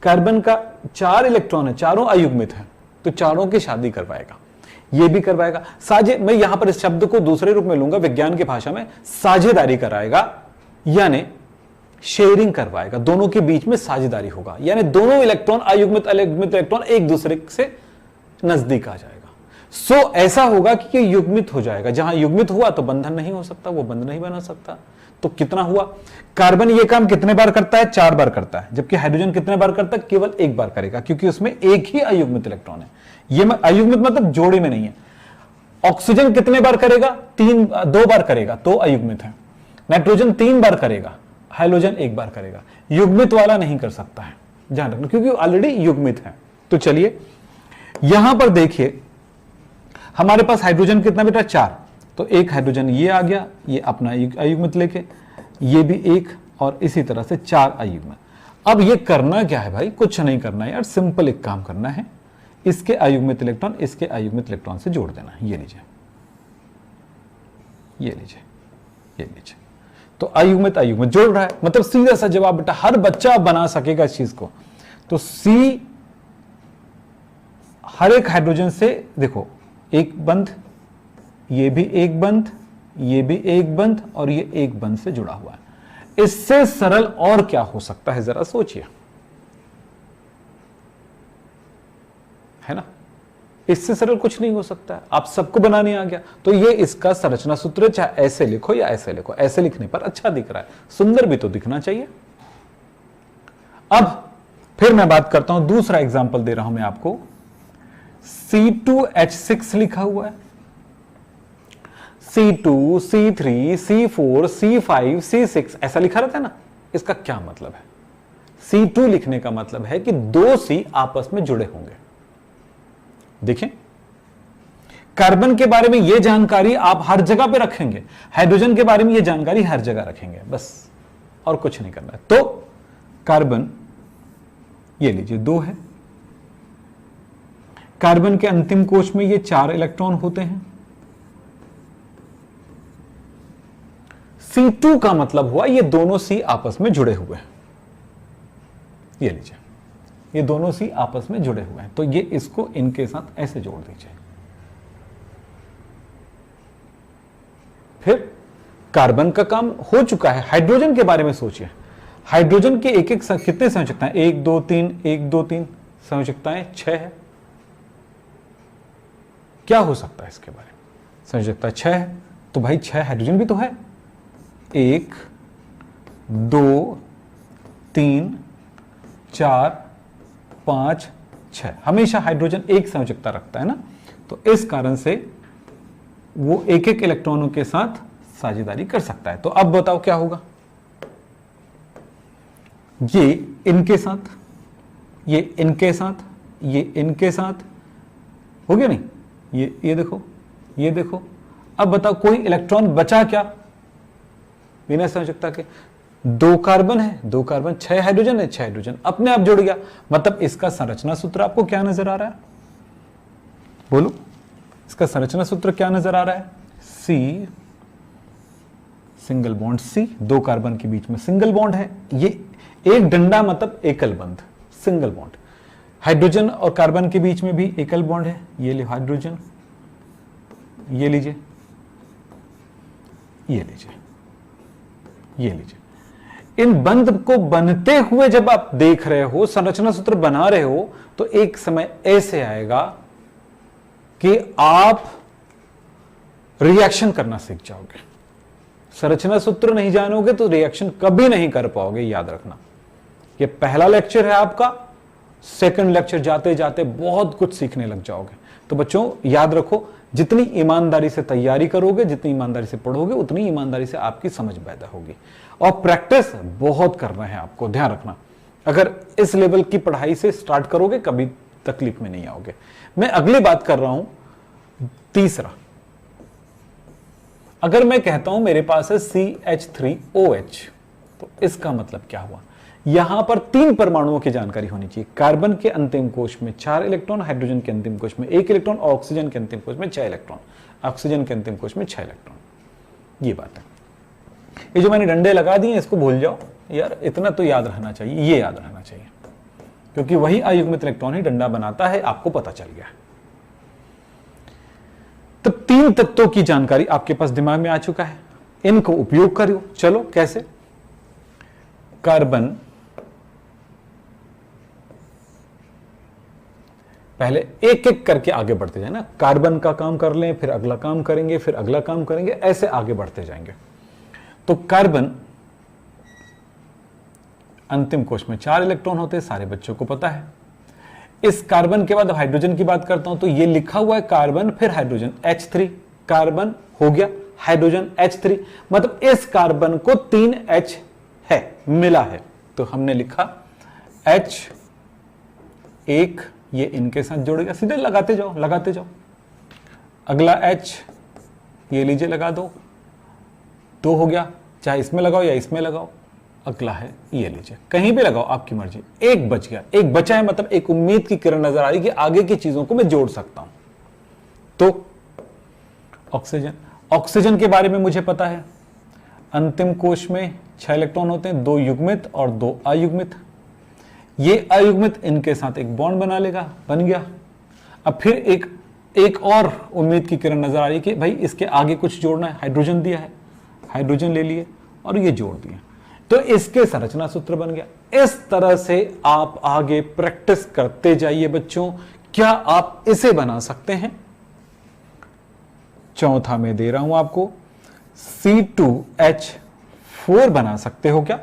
कार्बन का 4 इलेक्ट्रॉन है, चारों अयुग्मित है, तो चारों की शादी करवाएगा, ये भी करवाएगा। साझे, मैं यहां पर इस शब्द को दूसरे रूप में लूंगा, विज्ञान की भाषा में साझेदारी कराएगा, यानी शेयरिंग करवाएगा, दोनों के बीच में साझेदारी होगा, यानी दोनों इलेक्ट्रॉन अयुग्मित इलेक्ट्रॉन एक दूसरे से नजदीक आ जाएगा। सो ऐसा होगा कि ये युग्मित हो जाएगा, जहां युग्मित हुआ तो बंधन नहीं हो सकता, वो बंध नहीं बना सकता। तो कितना हुआ, कार्बन ये काम कितने बार करता है, 4 बार करता है, जबकि हाइड्रोजन कितने बार करता है, केवल 1 बार करेगा, क्योंकि उसमें एक ही अयुग्मित इलेक्ट्रॉन है। ये अयुग्मित मतलब जोड़े में नहीं है। ऑक्सीजन कितने बार करेगा, 2 बार करेगा, तो अयुग्मित है। नाइट्रोजन 3 बार करेगा, हाइड्रोजन 1 बार करेगा। युग्मित वाला नहीं कर सकता है, ध्यान रखना, क्योंकि ऑलरेडी युग्मित है। तो चलिए यहां पर देखिए, हमारे पास हाइड्रोजन कितना बेटा, 4, तो एक हाइड्रोजन ये आ गया, ये अपना अयुग्मित लेके, ये भी एक, और इसी तरह से 4 अयुग्मित। अब ये करना क्या है भाई, कुछ नहीं करना है यार, सिंपल एक काम करना है, इसके अयुग्मित इलेक्ट्रॉन इसके अयुग्मित इलेक्ट्रॉन से जोड़ देना है। ये लीजिए, ये लीजिए, ये लीजिए। तो अयुग्मित जोड़ रहा है, मतलब सीधा सा जवाब बेटा, हर बच्चा बना सकेगा इस चीज को। तो सी हर एक हाइड्रोजन से देखो एक बंध, ये भी एक बंध, ये भी एक बंध और ये एक बंध से जुड़ा हुआ है। इससे सरल और क्या हो सकता है, जरा सोचिए, है ना। इससे सरल कुछ नहीं हो सकता है, आप सबको बनाने आ गया। तो ये इसका संरचना सूत्र, चाहे ऐसे लिखो या ऐसे लिखो, ऐसे लिखने पर अच्छा दिख रहा है, सुंदर भी तो दिखना चाहिए। अब फिर मैं बात करता हूं, दूसरा एग्जांपल दे रहा हूं मैं आपको। C2H6 लिखा हुआ है, C2, C3, C4, C5, C6 ऐसा लिखा रहता है ना। इसका क्या मतलब है? C2 लिखने का मतलब है कि दो C आपस में जुड़े होंगे। देखिए, कार्बन के बारे में यह जानकारी आप हर जगह पे रखेंगे, हाइड्रोजन के बारे में यह जानकारी हर जगह रखेंगे, बस और कुछ नहीं करना है। तो कार्बन, ये लीजिए 2 है, कार्बन के अंतिम कोश में ये 4 इलेक्ट्रॉन होते हैं। C2 का मतलब हुआ ये दोनों C आपस में जुड़े हुए हैं। ये लीजिए, ये दोनों C आपस में जुड़े हुए हैं, तो ये इसको इनके साथ ऐसे जोड़ दीजिए। फिर कार्बन का काम हो चुका है। हाइड्रोजन के बारे में सोचिए, हाइड्रोजन के एक एक कितने संयोजकताएं, 1 2 3, 1 2 3 संयोजकताएं 6 है। क्या हो सकता है इसके बारे में? संयोजकता 6 है, तो भाई 6 हाइड्रोजन भी तो है। 1 2 3 4 5 6, हमेशा हाइड्रोजन एक संयोजकता रखता है ना, तो इस कारण से वो एक एक इलेक्ट्रॉनों के साथ साझेदारी कर सकता है। तो अब बताओ क्या होगा? ये इनके साथ, ये इनके साथ, ये इनके साथ हो गया नहीं? ये देखो, ये देखो। अब बताओ कोई इलेक्ट्रॉन बचा क्या बिना संयोजकता के? 2 कार्बन है, 2 कार्बन, 6 हाइड्रोजन है, 6 हाइड्रोजन अपने आप जुड़ गया। मतलब इसका संरचना सूत्र आपको क्या नजर आ रहा है? बोलो, इसका संरचना सूत्र क्या नजर आ रहा है? C single bond C, 2 carbon के बीच में सिंगल बॉन्ड है। ये एक डंडा मतलब एकल बंध, सिंगल बॉन्ड। हाइड्रोजन और कार्बन के बीच में भी एकल बॉन्ड है। ये ले हाइड्रोजन, ये लीजिए, ये लीजिए, ये लीजिए। इन बंध को बनते हुए जब आप देख रहे हो, संरचना सूत्र बना रहे हो, तो एक समय ऐसे आएगा कि आप रिएक्शन करना सीख जाओगे। संरचना सूत्र नहीं जानोगे तो रिएक्शन कभी नहीं कर पाओगे, याद रखना। ये पहला लेक्चर है आपका, सेकंड लेक्चर जाते जाते बहुत कुछ सीखने लग जाओगे। तो बच्चों याद रखो, जितनी ईमानदारी से तैयारी करोगे, जितनी ईमानदारी से पढ़ोगे, उतनी ईमानदारी से आपकी समझ पैदा होगी। और प्रैक्टिस बहुत करना है आपको, ध्यान रखना। अगर इस लेवल की पढ़ाई से स्टार्ट करोगे, कभी तकलीफ में नहीं आओगे। मैं अगली बात कर रहा हूं, तीसरा। अगर मैं कहता हूं मेरे पास है CH3OH, तो इसका मतलब क्या हुआ? यहां पर 3 परमाणुओं की जानकारी होनी चाहिए। कार्बन के अंतिम कोश में 4 इलेक्ट्रॉन, हाइड्रोजन के अंतिम कोश में 1 इलेक्ट्रॉन, ऑक्सीजन के अंतिम कोश में 6 इलेक्ट्रॉन, ऑक्सीजन के अंतिम कोश में 6 इलेक्ट्रॉन। ये बात है। ये जो मैंने डंडे लगा दिए इसको भूल जाओ यार, इतना तो याद रहना चाहिए, ये याद रहना चाहिए, क्योंकि वही अयुग्मित इलेक्ट्रॉन ही डंडा बनाता है, आपको पता चल गया। तो 3 तत्वों की जानकारी आपके पास दिमाग में आ चुका है, इनको उपयोग करो। चलो कैसे? कार्बन, पहले एक एक करके आगे बढ़ते जाए ना, कार्बन का काम कर लें, फिर अगला काम करेंगे, फिर अगला काम करेंगे, ऐसे आगे बढ़ते जाएंगे। तो कार्बन अंतिम कोश में 4 इलेक्ट्रॉन होते हैं, सारे बच्चों को पता है। इस कार्बन के बाद हाइड्रोजन की बात करता हूं, तो ये लिखा हुआ है कार्बन फिर हाइड्रोजन H3, कार्बन हो गया, हाइड्रोजन H3, मतलब इस कार्बन को 3 H है, मिला है, तो हमने लिखा H, एक ये इनके साथ जुड़ गया, सीधे लगाते जाओ, लगाते जाओ। अगला H, ये लीजिए लगा दो, 2 हो गया, चाहे इसमें लगाओ या इसमें लगाओ। अगला है ये लीजिए, कहीं भी लगाओ, आपकी मर्जी। एक बच गया, एक बचा है, मतलब एक उम्मीद की किरण नजर आ रही कि आगे की चीजों को मैं जोड़ सकता हूं। तो ऑक्सीजन, ऑक्सीजन के बारे में मुझे पता है, अंतिम कोश में 6 इलेक्ट्रॉन होते हैं, 2 युग्मित और 2 अयुग्मित। ये अयुग्मित इनके साथ एक बॉन्ड बना लेगा, बन गया। अब फिर एक और उम्मीद की किरण नजर आ रही है कि भाई इसके आगे कुछ जोड़ना है, हाइड्रोजन दिया है, हाइड्रोजन ले लिए और ये जोड़ दिया, तो इसके संरचना सूत्र बन गया। इस तरह से आप आगे प्रैक्टिस करते जाइए बच्चों। क्या आप इसे बना सकते हैं? चौथा में दे रहा हूं आपको, C2H4 बना सकते हो क्या?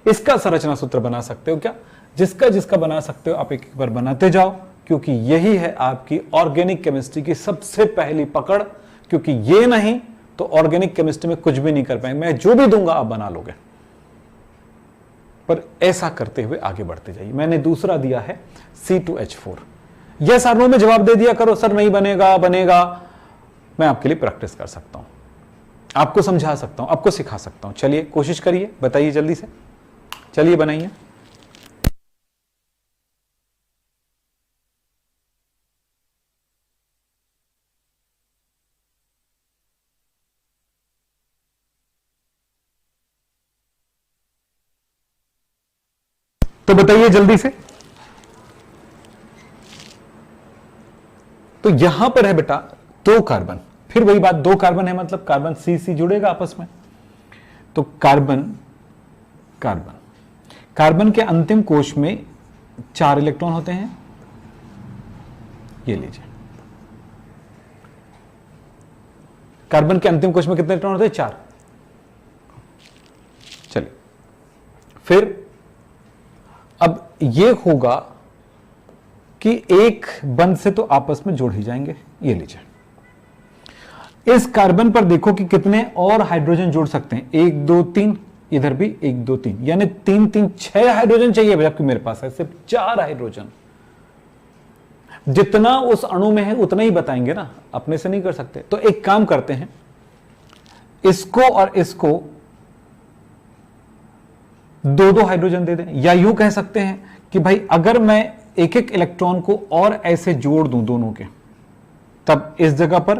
इसका संरचना सूत्र बना सकते हो क्या? जिसका जिसका बना सकते हो आप एक एक बार बनाते जाओ, क्योंकि यही है आपकी ऑर्गेनिक केमिस्ट्री की सबसे पहली पकड़। क्योंकि ये नहीं तो ऑर्गेनिक केमिस्ट्री में कुछ भी नहीं कर पाएंगे। मैं जो भी दूंगा आप बना लोगे, पर ऐसा करते हुए आगे बढ़ते जाइए। मैंने दूसरा दिया है C2H4। यस और नो में जवाब दे दिया करो। सर नहीं बनेगा, बनेगा। मैं आपके लिए प्रैक्टिस कर सकता हूं, आपको समझा सकता हूं, आपको सिखा सकता हूं। चलिए कोशिश करिए, बताइए जल्दी से, चलिए बनाइए। तो बताइए जल्दी से। तो यहां पर है बेटा 2 कार्बन, फिर वही बात, 2 कार्बन है मतलब कार्बन C जुड़ेगा आपस में। तो कार्बन कार्बन कार्बन के अंतिम कोश में 4 इलेक्ट्रॉन होते हैं, ये लीजिए। कार्बन के अंतिम कोश में कितने इलेक्ट्रॉन होते हैं? 4। चलिए फिर अब ये होगा कि एक बंध से तो आपस में जुड़ ही जाएंगे। ये लीजिए, इस कार्बन पर देखो कि कितने और हाइड्रोजन जुड़ सकते हैं। 1 2 3, इधर भी 1 2 3, यानी 3 3 6 हाइड्रोजन चाहिए, जबकि मेरे पास है सिर्फ 4 हाइड्रोजन। जितना उस अणु में है उतना ही बताएंगे ना, अपने से नहीं कर सकते। तो एक काम करते हैं, इसको और इसको 2 हाइड्रोजन दे दें, या यूं कह सकते हैं कि भाई अगर मैं एक एक इलेक्ट्रॉन को और ऐसे जोड़ दूं दोनों के, तब इस जगह पर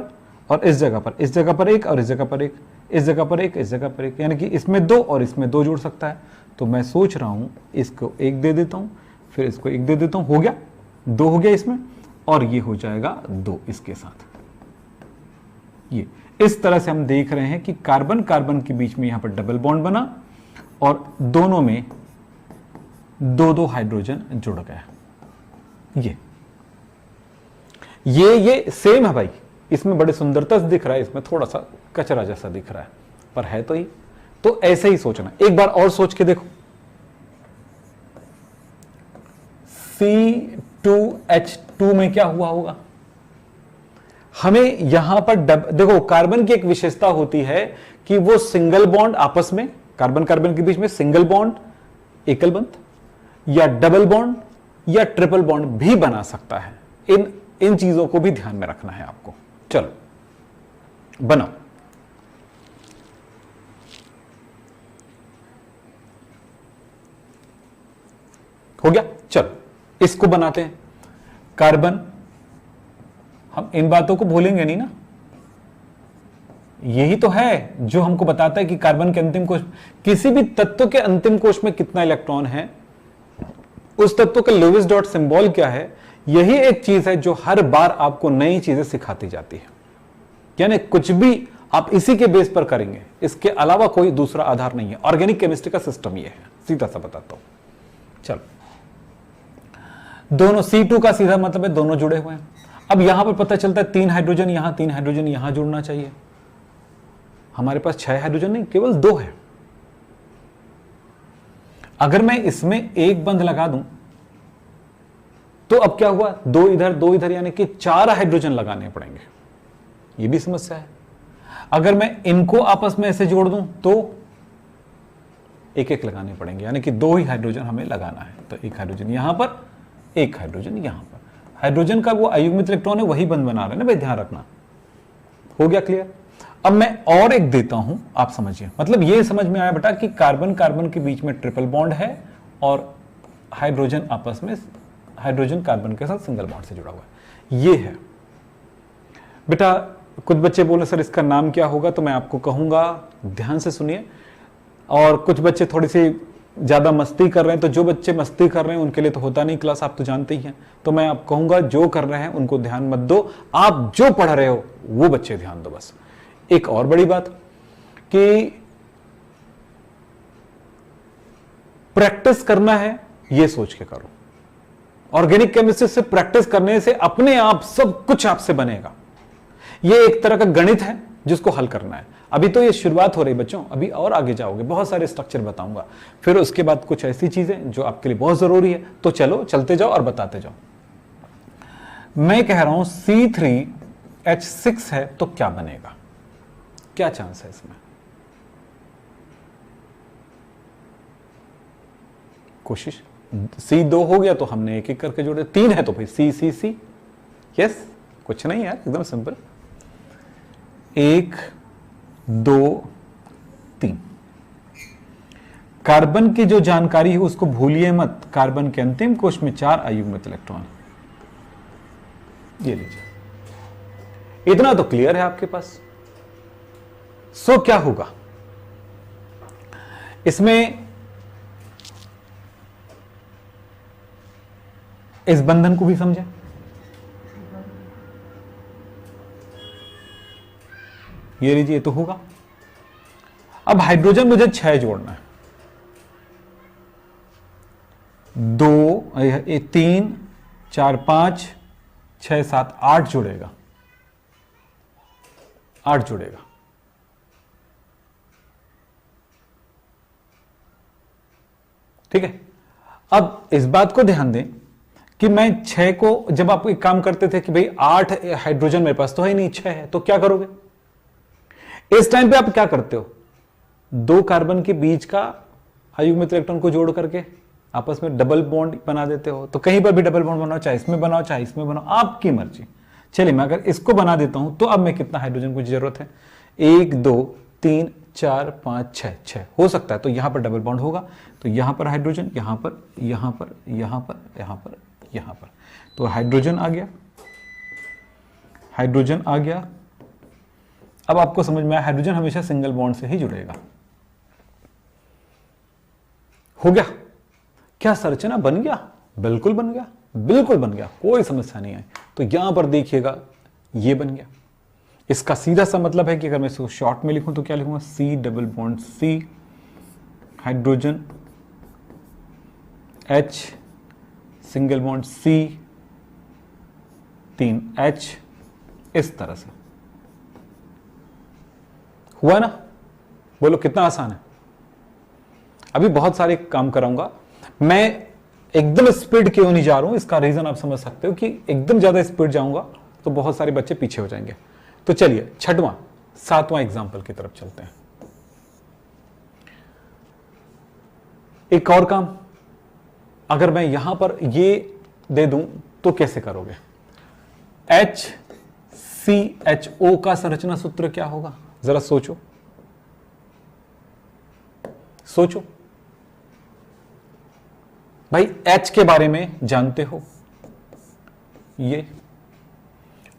और इस जगह पर, इस जगह पर एक और इस जगह पर एक, इस जगह पर एक, इस जगह पर एक, यानी कि इसमें 2 और इसमें 2 जुड़ सकता है। तो मैं सोच रहा हूं इसको 1 दे देता हूं, फिर इसको 1 दे देता हूं, हो गया 2 हो गया इसमें, और ये हो जाएगा 2 इसके साथ। ये इस तरह से हम देख रहे हैं कि कार्बन कार्बन के बीच में यहां पर डबल बॉन्ड बना और दोनों में 2 हाइड्रोजन जुड़ गया। ये सेम है भाई, इसमें बड़े सुंदरता से दिख रहा है, इसमें थोड़ा सा कचरा जैसा दिख रहा है, पर है तो ही। तो ऐसे ही सोचना। एक बार और सोच के देखो, C2H2 में क्या हुआ होगा? हमें यहां पर देखो, कार्बन की एक विशेषता होती है कि वो सिंगल बॉन्ड आपस में, कार्बन कार्बन के बीच में सिंगल बॉन्ड, एकल बंध, या डबल बॉन्ड या ट्रिपल बॉन्ड भी बना सकता है। इन चीजों को भी ध्यान में रखना है आपको। चलो बनाओ। हो गया, चलो इसको बनाते हैं। कार्बन, हम इन बातों को भूलेंगे नहीं ना, यही तो है जो हमको बताता है कि कार्बन के अंतिम कोश, किसी भी तत्व के अंतिम कोश में कितना इलेक्ट्रॉन है, उस तत्व का लोवेस्ट डॉट सिंबल क्या है। यही एक चीज है जो हर बार आपको नई चीजें सिखाती जाती है, यानी कुछ भी आप इसी के बेस पर करेंगे, इसके अलावा कोई दूसरा आधार नहीं है। ऑर्गेनिक केमिस्ट्री का सिस्टम ये है, सीधा सा बताता हूं। चलो, दोनों C2 का सीधा मतलब है दोनों जुड़े हुए हैं। अब यहां पर पता चलता है 3 हाइड्रोजन यहां, 3 हाइड्रोजन यहां जुड़ना चाहिए। हमारे पास 6 हाइड्रोजन नहीं, केवल 2 है। अगर मैं इसमें एक बंध लगा दूं तो अब क्या हुआ, 2 इधर 2 इधर, यानी कि 4 हाइड्रोजन लगाने पड़ेंगे। यह भी समस्या है। अगर मैं इनको आपस में ऐसे जोड़ दूं तो एक एक लगाने पड़ेंगे, यानी कि 2 ही हाइड्रोजन हमें लगाना है। तो एक हाइड्रोजन यहां पर, एक हाइड्रोजन यहां पर। हाइड्रोजन का वो अयुग्मित इलेक्ट्रॉन है, वही बंध बना रहे हैं ना भाई, ध्यान रखना। हो गया क्लियर? अब मैं और एक देता हूं, आप समझिए। मतलब ये समझ में आया बेटा कि कार्बन कार्बन के बीच में ट्रिपल बॉन्ड है और हाइड्रोजन आपस में, हाइड्रोजन कार्बन के साथ सिंगल बॉन्ड से जुड़ा हुआ है। ये है बेटा कुछ बच्चे बोले सर इसका नाम क्या होगा, तो मैं आपको कहूंगा ध्यान से सुनिए। और कुछ बच्चे थोड़ी सी ज्यादा मस्ती कर रहे हैं, तो जो बच्चे मस्ती कर रहे हैं उनके लिए तो होता नहीं क्लास, आप तो जानते ही हैं। तो मैं आप कहूंगा जो कर रहे हैं उनको ध्यान मत दो, आप जो पढ़ रहे हो वो बच्चे ध्यान दो बस। एक और बड़ी बात कि प्रैक्टिस करना है ये सोच के करो। ऑर्गेनिक केमिस्ट्री से प्रैक्टिस करने से अपने आप सब कुछ आपसे बनेगा। ये एक तरह का गणित है जिसको हल करना है। अभी तो ये शुरुआत हो रही बच्चों, अभी और आगे जाओगे, बहुत सारे स्ट्रक्चर बताऊंगा, फिर उसके बाद कुछ ऐसी चीजें जो आपके लिए बहुत जरूरी है। तो चलो चलते जाओ और बताते जाओ। मैं कह रहा हूं C3H6 है तो क्या बनेगा, क्या चांस है इसमें? कोशिश। C2 हो गया तो हमने एक एक करके जोड़े, 3 है तो भाई C यस, कुछ नहीं यार, एकदम सिंपल। 1 2 3। कार्बन की जो जानकारी है उसको भूलिए मत। कार्बन के अंतिम कोश में 4 अयुग्मित इलेक्ट्रॉन, ये लीजिए। इतना तो क्लियर है आपके पास। सो क्या होगा इसमें? इस बंधन को भी समझे। ये लीजिए, तो होगा। अब हाइड्रोजन मुझे 6 जोड़ना है। 2 3 4 5 6 7 8 जुड़ेगा, 8 जुड़ेगा। ठीक है। अब इस बात को ध्यान दें कि मैं 6 को, जब आप एक काम करते थे कि भाई 8 हाइड्रोजन मेरे पास तो है नहीं, 6 है, तो क्या करोगे इस टाइम पे? आप क्या करते हो, 2 कार्बन के बीच का अयुग्मित इलेक्ट्रॉन को जोड़ करके आपस में डबल बॉन्ड बना देते हो। तो कहीं पर भी डबल बॉन्ड बनाओ, चाहे इसमें बनाओ चाहे इसमें बनाओ, आपकी मर्जी। चलिए मैं अगर इसको बना देता हूं तो अब मैं कितना हाइड्रोजन की जरूरत है? 1 2 3 4 5 6 हो सकता है। तो यहां पर डबल बॉन्ड होगा, तो यहां पर हाइड्रोजन, यहां पर, यहां पर, यहां पर, यहां पर, यहां पर, तो हाइड्रोजन आ गया, हाइड्रोजन आ गया। अब आपको समझ में आया, हाइड्रोजन हमेशा सिंगल बॉन्ड से ही जुड़ेगा। हो गया? क्या संरचना बन गया? बिल्कुल बन गया, बिल्कुल बन गया, कोई समस्या नहीं है। तो यहां पर देखिएगा, ये बन गया। इसका सीधा सा मतलब है कि अगर मैं इसको शॉर्ट में लिखूं तो क्या लिखूंगा? C double bond C, hydrogen H, single bond C, 3 H, इस तरह से। हुआ ना? बोलो कितना आसान है। अभी बहुत सारे काम कराऊंगा मैं। एकदम स्पीड क्यों नहीं जा रहा हूं, इसका रीजन आप समझ सकते हो कि एकदम ज्यादा स्पीड जाऊंगा तो बहुत सारे बच्चे पीछे हो जाएंगे। तो चलिए 6वां 7वां एग्जाम्पल की तरफ चलते हैं। एक और काम, अगर मैं यहां पर ये दे दूं तो कैसे करोगे? HCHO का संरचना सूत्र क्या होगा? जरा सोचो, सोचो भाई। H के बारे में जानते हो, ये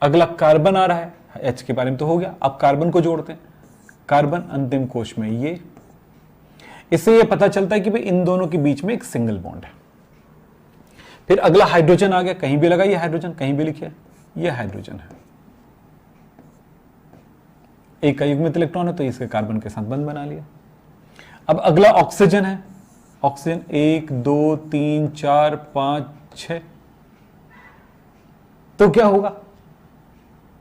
अगला कार्बन आ रहा है, H के बारे में तो हो गया। अब कार्बन को जोड़ते हैं, कार्बन अंतिम कोश में ये। इससे ये पता चलता है कि भाई इन दोनों के बीच में एक सिंगल बॉन्ड है। फिर अगला हाइड्रोजन आ गया, कहीं भी लगाइए हाइड्रोजन, कहीं भी लिखिए, ये हाइड्रोजन है। एक अयुग्मित इलेक्ट्रॉन है तो इसके कार्बन के साथ बंध बना लिया। अब अगला ऑक्सीजन है, ऑक्सीजन 1 2 3 4 5 6। तो क्या होगा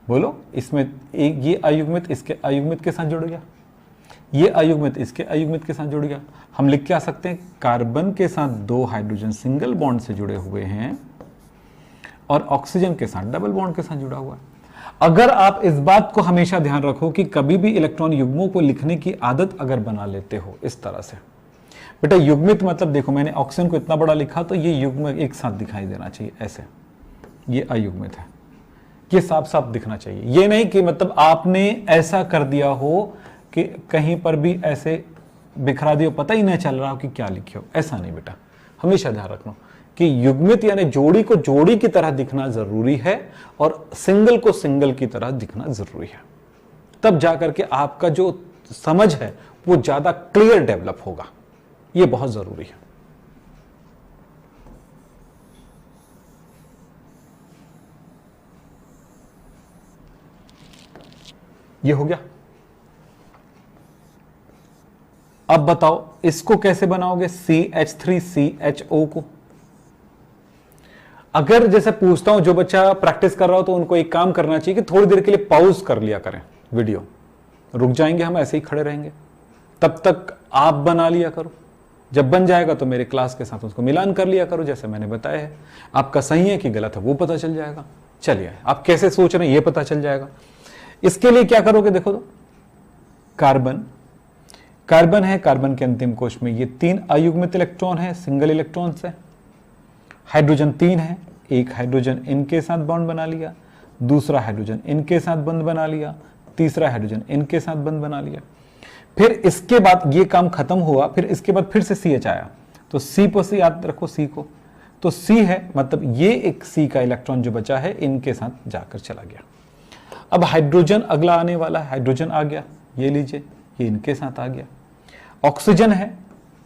बोलो? इसमें एक ये अयुग्मित इसके अयुग्मित के साथ जुड़ गया, ये अयुग्मित इसके अयुग्मित के साथ जुड़ गया। हम लिख के आ सकते हैं कार्बन के साथ 2 हाइड्रोजन सिंगल बॉन्ड से जुड़े हुए हैं और ऑक्सीजन के साथ डबल बॉन्ड के साथ जुड़ा हुआ है। अगर आप इस बात को हमेशा ध्यान रखो कि कभी भी इलेक्ट्रॉन युग्मों को लिखने की आदत अगर बना लेते हो इस तरह से, बेटा युग्मित मतलब देखो मैंने ऑक्सीजन को इतना बड़ा लिखा तो ये युग्म एक साथ दिखाई देना चाहिए ऐसे, ये अयुग्मित है, ये साफ साफ दिखना चाहिए। ये नहीं कि मतलब आपने ऐसा कर दिया हो कि कहीं पर भी ऐसे बिखरा दिया, पता ही नहीं चल रहा हो कि क्या लिखे हो, ऐसा नहीं बेटा, हमेशा ध्यान रखना। कि युग्मित यानी जोड़ी को जोड़ी की तरह दिखना जरूरी है और सिंगल को सिंगल की तरह दिखना जरूरी है। तब जाकर के आपका जो समझ है वो ज्यादा क्लियर डेवलप होगा। ये बहुत जरूरी है। ये हो गया। अब बताओ इसको कैसे बनाओगे, CH3CHO को। अगर जैसे पूछता हूं, जो बच्चा प्रैक्टिस कर रहा हो तो उनको एक काम करना चाहिए कि थोड़ी देर के लिए पॉज कर लिया करें वीडियो, रुक जाएंगे हम, ऐसे ही खड़े रहेंगे, तब तक आप बना लिया करो। जब बन जाएगा तो मेरे क्लास के साथ उसको मिलान कर लिया करो, जैसे मैंने बताया है। आपका सही है कि गलत है वो पता चल जाएगा। चलिए, आप कैसे सोच रहे हैं ये पता चल जाएगा। इसके लिए क्या करोगे, देखो तो कार्बन, कार्बन है, कार्बन के अंतिम कोश में ये 3 अयुग्मित इलेक्ट्रॉन है सिंगल इलेक्ट्रॉन से। हाइड्रोजन 3 है, एक हाइड्रोजन इनके साथ बॉन्ड बना लिया, दूसरा हाइड्रोजन इनके साथ बंध बना लिया, तीसरा हाइड्रोजन इनके साथ बंध बना लिया। फिर इसके बाद ये काम खत्म हुआ, फिर इसके बाद फिर से CH आया, तो C पर से याद रखो C को, तो C है, मतलब ये एक C का इलेक्ट्रॉन जो बचा है इनके साथ जाकर चला गया। अब हाइड्रोजन अगला आने वाला है, हाइड्रोजन आ गया, ये लीजिए, ये इनके साथ आ गया। ऑक्सीजन है,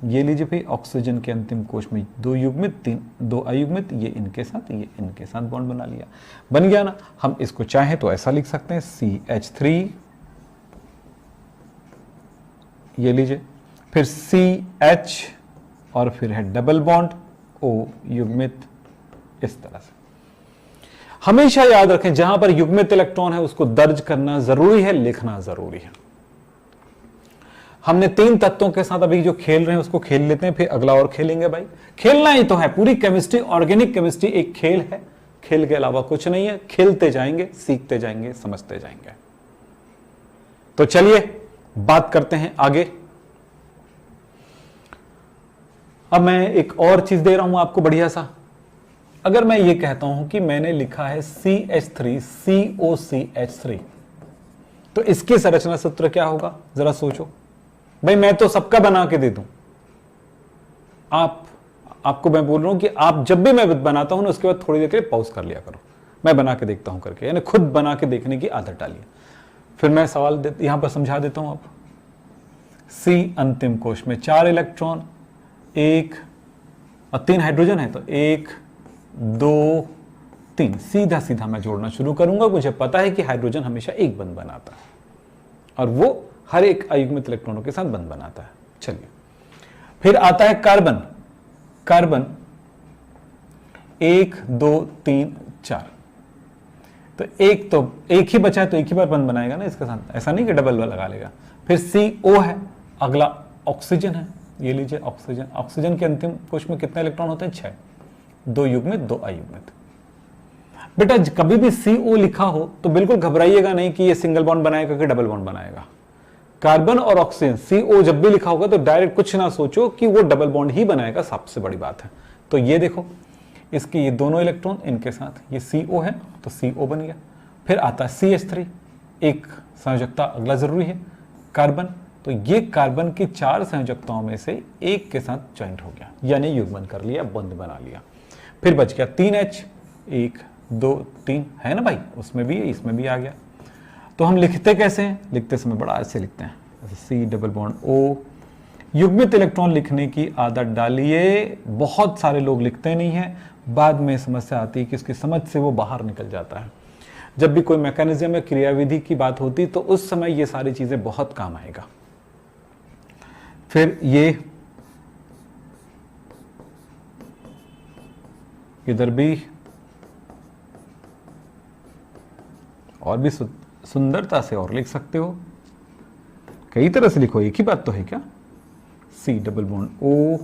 ये लीजिए भाई, ऑक्सीजन के अंतिम कोश में 2 युग्मित 2 अयुग्मित, ये इनके साथ, ये इनके साथ बॉन्ड बना लिया, बन गया ना। हम इसको चाहें तो ऐसा लिख सकते हैं CH3, ये लीजिए, फिर CH और फिर है डबल बॉन्ड O युग्मित, इस तरह से। हमेशा याद रखें जहां पर युग्मित इलेक्ट्रॉन है उसको दर्ज करना जरूरी है, लिखना जरूरी है। हमने 3 तत्वों के साथ अभी जो खेल रहे हैं उसको खेल लेते हैं, फिर अगला और खेलेंगे। भाई खेलना ही तो है, पूरी केमिस्ट्री, ऑर्गेनिक केमिस्ट्री एक खेल है, खेल के अलावा कुछ नहीं है। खेलते जाएंगे, सीखते जाएंगे, समझते जाएंगे। तो चलिए बात करते हैं आगे। अब मैं एक और चीज दे रहा हूं आपको बढ़िया सा। अगर मैं ये कहता हूं कि मैंने लिखा है CH3 COCH3, तो इसकी संरचना सूत्र क्या होगा, जरा सोचो। भाई मैं तो सबका बना के दे दूं, आपको मैं बोल रहा हूं कि आप जब भी मैं बनाता हूं ना उसके बाद थोड़ी देर के लिए पॉज कर लिया करो, मैं बना के देखता हूं करके, यानी खुद बना के देखने की आदत डालिए। फिर मैं सवाल यहां पर समझा देता हूं। आप C अंतिम कोश में 4 इलेक्ट्रॉन, 1 और 3 हाइड्रोजन है, तो 1 2 3 सीधा सीधा मैं जोड़ना शुरू करूंगा। मुझे पता है कि हाइड्रोजन हमेशा एक बंध बनाता है और वो हर एक अयुग्मित इलेक्ट्रॉनों के साथ बंध बनाता है। चलिए, फिर आता है कार्बन। कार्बन 1 2 3 4, तो एक ही बचा है तो एक ही बार बंध बनाएगा ना इसके साथ, ऐसा नहीं कि डबल लगा लेगा। फिर CO है, अगला ऑक्सीजन है, ये लीजिए ऑक्सीजन। ऑक्सीजन के अंतिम कोश में कितने इलेक्ट्रॉन होते हैं, 6, 2 युग्मित 2 अयुग्मित। बेटा कभी भी CO लिखा हो तो बिल्कुल घबराइएगा नहीं कि ये सिंगल बॉन्ड बनाएगा कि डबल बॉन्ड बनाएगा। कार्बन और ऑक्सीजन CO जब भी लिखा होगा तो डायरेक्ट कुछ ना सोचो कि वो डबल बॉन्ड ही बनाएगा, सबसे बड़ी बात है। तो ये देखो, इसके ये दोनों इलेक्ट्रॉन इनके साथ, ये CO है तो CO बन गया। फिर आता है CH3, एक संयोजकता अगला जरूरी है, कार्बन, तो ये कार्बन की 4 संयोजकताओं में से एक के साथ ज्वाइंट हो गया, यानी युग्मन कर लिया, बंध बना लिया। फिर बच गया 3H, 1 2 3 है ना भाई, उसमें भी इसमें भी आ गया। तो हम लिखते कैसे हैं, लिखते समय बड़ा ऐसे लिखते हैं, C डबल बॉन्ड O। युग्मित इलेक्ट्रॉन लिखने की आदत डालिए, बहुत सारे लोग लिखते नहीं हैं, बाद में समस्या आती है कि उसकी समझ से वो बाहर निकल जाता है। जब भी कोई मैकेनिज्म या क्रियाविधि की बात होती तो उस समय ये सारी चीजें बहुत काम आएगा। फिर ये इधर भी और भी सुंदरता से और लिख सकते हो, कई तरह से लिखो, एक ही बात तो है क्या। C double bond O,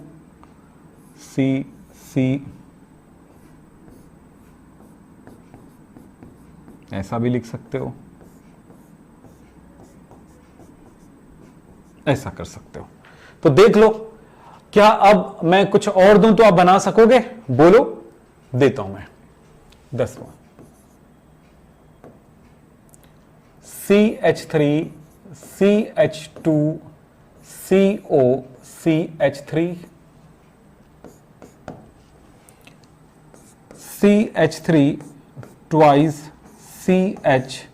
C ऐसा भी लिख सकते हो, ऐसा कर सकते हो। तो देख लो, क्या अब मैं कुछ और दूं तो आप बना सकोगे, बोलो, देता हूं मैं 10वां। CH3 CH2 CO CH3, CH3 twice CH2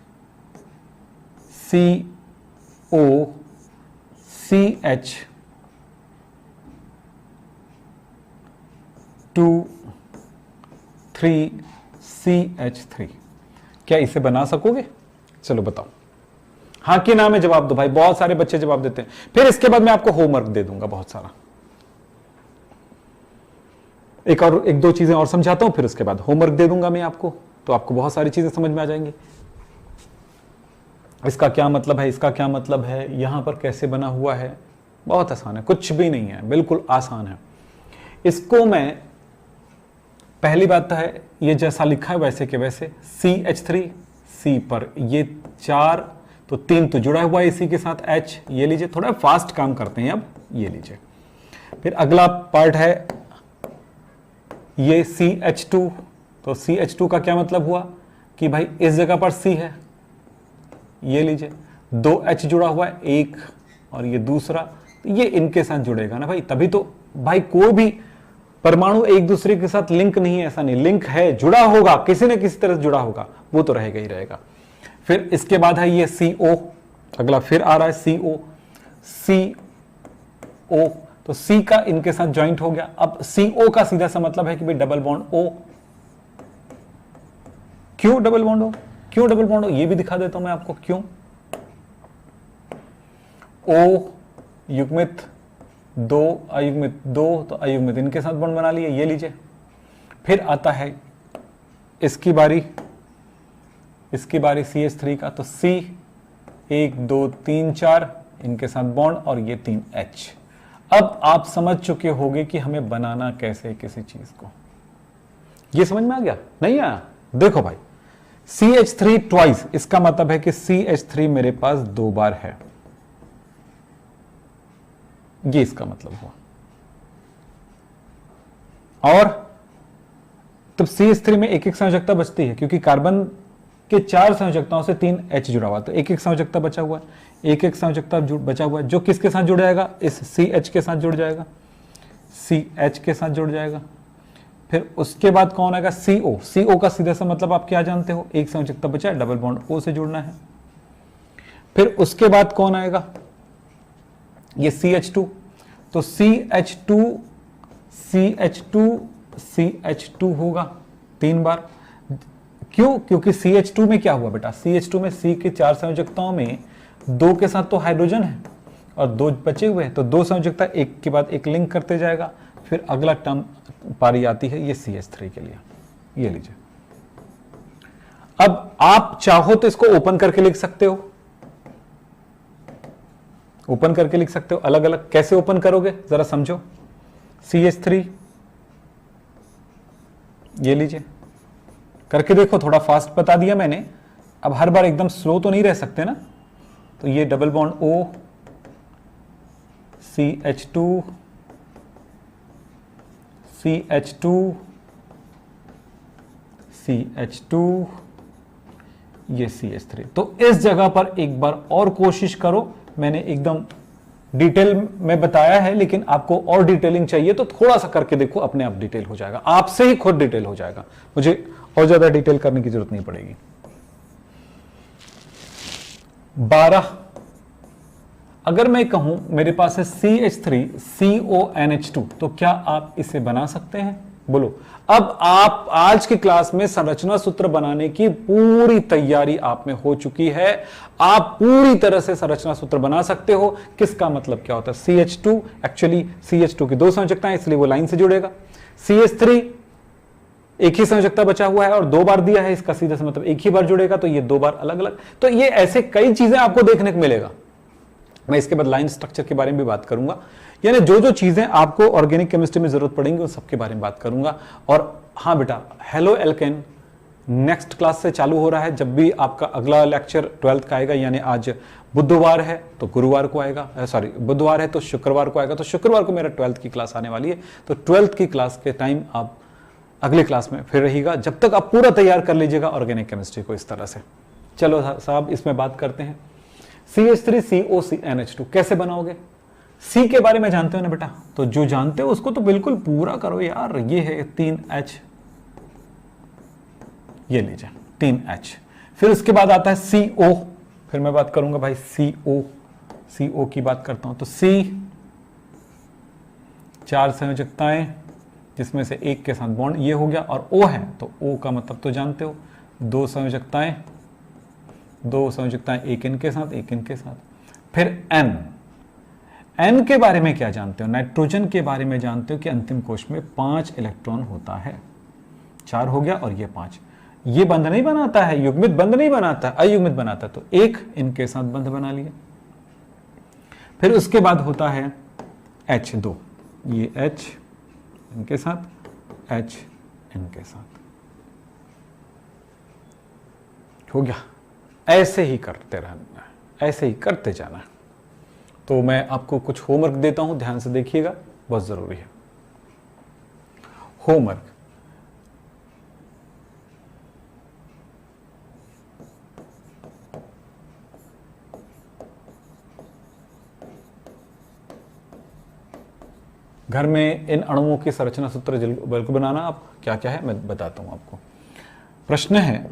3CH3। क्या इसे बना सकोगे? चलो बताओ, हाँ कि ना में जवाब दो भाई। बहुत सारे बच्चे जवाब देते हैं। फिर इसके बाद मैं आपको होमवर्क दे दूंगा बहुत सारा, एक दो चीजें और समझाता हूं, फिर उसके बाद होमवर्क दे दूंगा मैं आपको, तो आपको बहुत सारी चीजें समझ में आ जाएंगी। इसका क्या मतलब है, इसका क्या मतलब है, यहां पर कैसे बना हुआ है। बहुत आसान है, कुछ भी नहीं है, बिल्कुल आसान है। इसको मैं, पहली बात तो है ये जैसा लिखा है वैसे के वैसे CH3 C पर ये 4 तो 3 तो जुड़ा हुआ है इसी के साथ H, ये लीजिए। थोड़ा फास्ट काम करते हैं अब, ये लीजिए। फिर अगला पार्ट है ये CH2, तो CH2 का क्या मतलब हुआ कि भाई इस जगह पर C है, ये लीजिए। 2 H जुड़ा हुआ है, एक और ये दूसरा, तो ये इनके साथ जुड़ेगा ना भाई, तभी तो भाई कोई भी परमाणु एक दूसरे के साथ लिंक नहीं है, ऐसा नहीं, लिंक है, जुड़ा होगा, किसी न किसी तरह जुड़ा होगा, वो तो रहेगा ही रहेगा। फिर इसके बाद है ये CO, अगला फिर आ रहा है CO, तो C का इनके साथ ज्वाइंट हो गया। अब CO का सीधा सा मतलब है कि भाई डबल बॉन्ड O। क्यों डबल बॉन्ड O, क्यों डबल बॉन्ड O, ये भी दिखा देता हूं मैं आपको क्यों। O युग्मित 2 अयुग्मित 2, तो अयुग्मित इनके साथ बॉन्ड बना लिए, ये लीजिए। फिर आता है इसकी बारी CH3 का, तो C 1 2 3 4 इनके साथ बॉन्ड और ये 3H। अब आप समझ चुके होंगे कि हमें बनाना कैसे किसी चीज को, ये समझ में आ गया नहीं आया? देखो भाई CH3 ट्वाइस, इसका मतलब है कि CH3 मेरे पास 2 बार है, ये इसका मतलब हुआ। और तब CH3 में एक संयोजकता बचती है, क्योंकि कार्बन के 4 संयोजकताओं से 3 H जुड़ा हुआ, तो एक संयोजकता बचा हुआ है, एक संयोजकता बचा हुआ है, जो किसके साथ जुड़ जाएगा, इस CH के साथ जुड़ जाएगा, CH के साथ जुड़ जाएगा। फिर उसके बाद कौन आएगा, CO का सीधा सा मतलब आप क्या जानते हो, एक संयोजकता बचा है, डबल बॉन्ड O से जुड़ना है। फिर उसके बाद कौन आएगा, ये CH2, तो CH2 होगा 3 बार। क्यों, क्योंकि CH2 में क्या हुआ बेटा, CH2 में C के 4 संयोजकताओं में 2 के साथ तो हाइड्रोजन है और 2 बचे हुए हैं, तो 2 संयोजकता एक के बाद एक लिंक करते जाएगा। फिर अगला टर्म पारी आती है ये CH3 के लिए, ये लीजिए। अब आप चाहो तो इसको ओपन करके लिख सकते हो, ओपन करके लिख सकते हो अलग अलग। कैसे ओपन करोगे जरा समझो। CH3 ये लीजिए, करके देखो, थोड़ा फास्ट बता दिया मैंने, अब हर बार एकदम स्लो तो नहीं रह सकते ना। तो ये डबल बॉन्ड O, CH2 ये CH3। तो इस जगह पर एक बार और कोशिश करो, मैंने एकदम डिटेल में बताया है, लेकिन आपको और डिटेलिंग चाहिए तो थोड़ा सा करके देखो, अपने आप डिटेल हो जाएगा, आपसे ही खुद डिटेल हो जाएगा, मुझे और ज्यादा डिटेल करने की जरूरत नहीं पड़ेगी। 12 अगर मैं कहूं मेरे पास है CH3 CONH2, तो क्या आप इसे बना सकते हैं? बोलो। अब आप आज की क्लास में संरचना सूत्र बनाने की पूरी तैयारी आप में हो चुकी है, आप पूरी तरह से संरचना सूत्र बना सकते हो। किसका मतलब क्या होता है, CH2 एक्चुअली CH2 की 2 संयोजकताएं, इसलिए वो लाइन से जुड़ेगा। CH3 एक ही संयोजकता बचा हुआ है और 2 बार दिया है, इसका सीधा सा मतलब एक ही बार जुड़ेगा, तो ये 2 बार अलग अलग। तो ये ऐसे कई चीजें आपको देखने को मिलेगा। मैं इसके बाद लाइन स्ट्रक्चर के बारे में भी बात करूंगा, यानी जो जो चीजें आपको ऑर्गेनिक केमिस्ट्री में जरूरत पड़ेंगी उन सबके बारे में बात करूंगा। और हाँ बेटा, हेलो एल्केन नेक्स्ट क्लास से चालू हो रहा है। जब भी आपका अगला लेक्चर 12th का आएगा, यानी आज बुधवार है तो गुरुवार को आएगा, सॉरी बुधवार है तो शुक्रवार को आएगा, तो शुक्रवार को मेरा 12th की क्लास आने वाली है। तो 12th की क्लास के टाइम आप अगली क्लास में फिर रहिएगा, जब तक आप पूरा तैयार कर लीजिएगा ऑर्गेनिक केमिस्ट्री को इस तरह से। चलो साहब इसमें बात करते हैं। CH3 CONH2 कैसे बनाओगे? C के बारे में जानते हो ना बेटा, तो जो जानते हो उसको तो बिल्कुल पूरा करो यार। ये है 3H, ये लीजिए 3H। फिर उसके बाद आता है CO, फिर मैं बात करूंगा भाई CO की बात करता हूं तो C 4 संयोजकताएं जिसमें से एक के साथ बॉन्ड ये हो गया, और O है तो O का मतलब तो जानते हो, 2 संयोजकताएं एक इनके साथ एक इनके साथ। फिर N के बारे में क्या जानते हो? नाइट्रोजन के बारे में जानते हो कि अंतिम कोश में 5 इलेक्ट्रॉन होता है। 4 हो गया और ये 5, ये बंध नहीं बनाता है, युग्मित बंध नहीं बनाता, अयुग्मित बनाता है, तो एक इनके साथ बंध बना लिया। फिर उसके बाद होता है H2, ये H इनके साथ, H इनके साथ, हो गया। ऐसे ही करते रहना है, ऐसे ही करते जाना है। तो मैं आपको कुछ होमवर्क देता हूं, ध्यान से देखिएगा, बहुत जरूरी है। होमवर्क, घर में इन अणुओं की संरचना सूत्र बिल्कुल बनाना। आप क्या क्या है मैं बताता हूं आपको। प्रश्न है,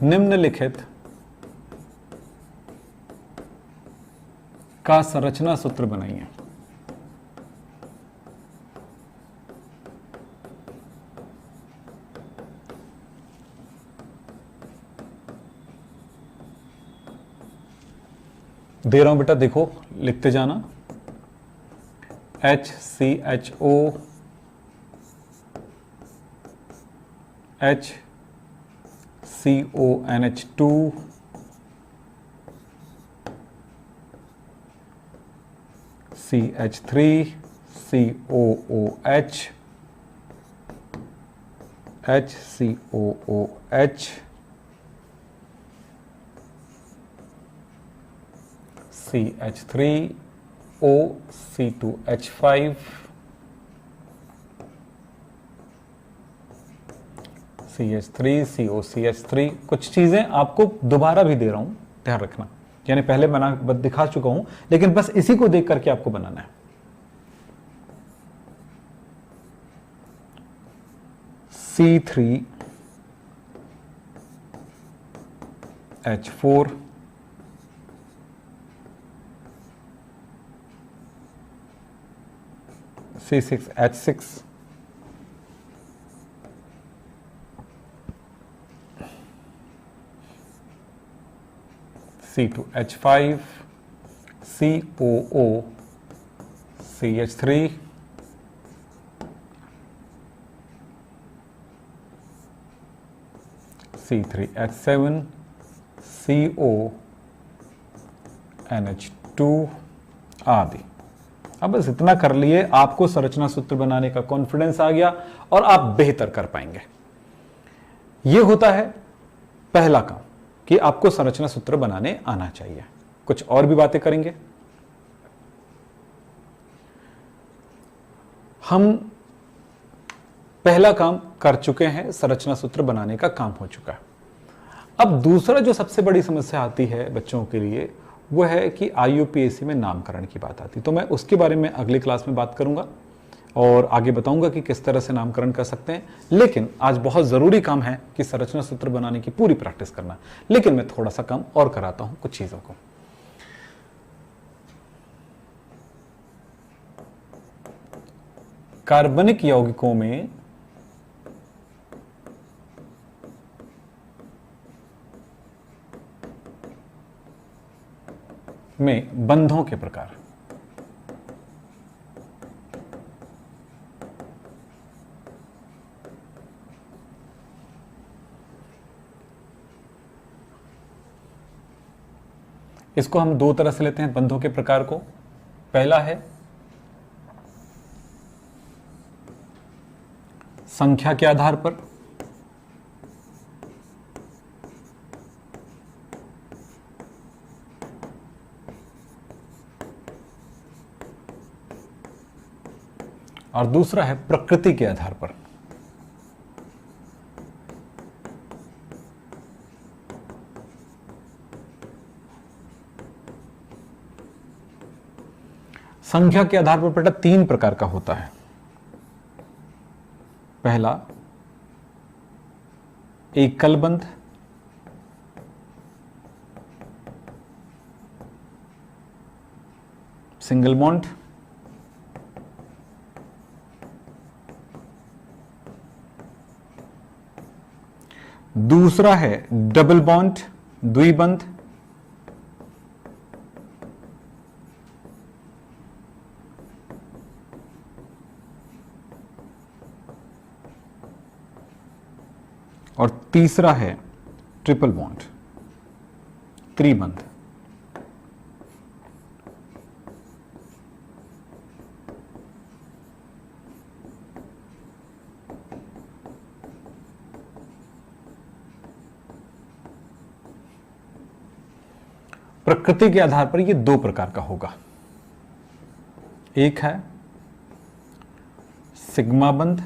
निम्नलिखित का संरचना सूत्र बनाइए। दे रहा हूं बेटा, देखो लिखते जाना। HCHO, HCONH2, CH3, COOH, HCOOH, CH3, OC2H5, CH3, COCH3। कुछ चीजें आपको दोबारा भी दे रहा हूं, ध्यान रखना, यानी पहले बना दिखा चुका हूं, लेकिन बस इसी को देख करके आपको बनाना है। C3H4, C6H6, C2H5, COOCH3, C3H7, CONH2 आदि। अब बस इतना कर लिए, आपको संरचना सूत्र बनाने का कॉन्फिडेंस आ गया और आप बेहतर कर पाएंगे। यह होता है पहला काम कि आपको संरचना सूत्र बनाने आना चाहिए। कुछ और भी बातें करेंगे। हम पहला काम कर चुके हैं, संरचना सूत्र बनाने का काम हो चुका है। अब दूसरा जो सबसे बड़ी समस्या आती है बच्चों के लिए, वो है कि IUPAC में नामकरण की बात आती है। तो मैं उसके बारे में अगली क्लास में बात करूंगा और आगे बताऊंगा कि किस तरह से नामकरण कर सकते हैं। लेकिन आज बहुत जरूरी काम है कि संरचना सूत्र बनाने की पूरी प्रैक्टिस करना। लेकिन मैं थोड़ा सा काम और कराता हूं कुछ चीजों को। कार्बनिक यौगिकों में बंधों के प्रकार। इसको हम दो तरह से लेते हैं बंधों के प्रकार को। पहला है संख्या के आधार पर, और दूसरा है प्रकृति के आधार पर। संख्या के आधार पर बेटा 3 प्रकार का होता है। पहला एकल बंध, सिंगल बॉन्ड, दूसरा है डबल बॉन्ड, द्विबंध, और तीसरा है ट्रिपल बॉन्ड, त्रिबंध। प्रकृति के आधार पर यह 2 प्रकार का होगा। एक है सिग्मा बंध,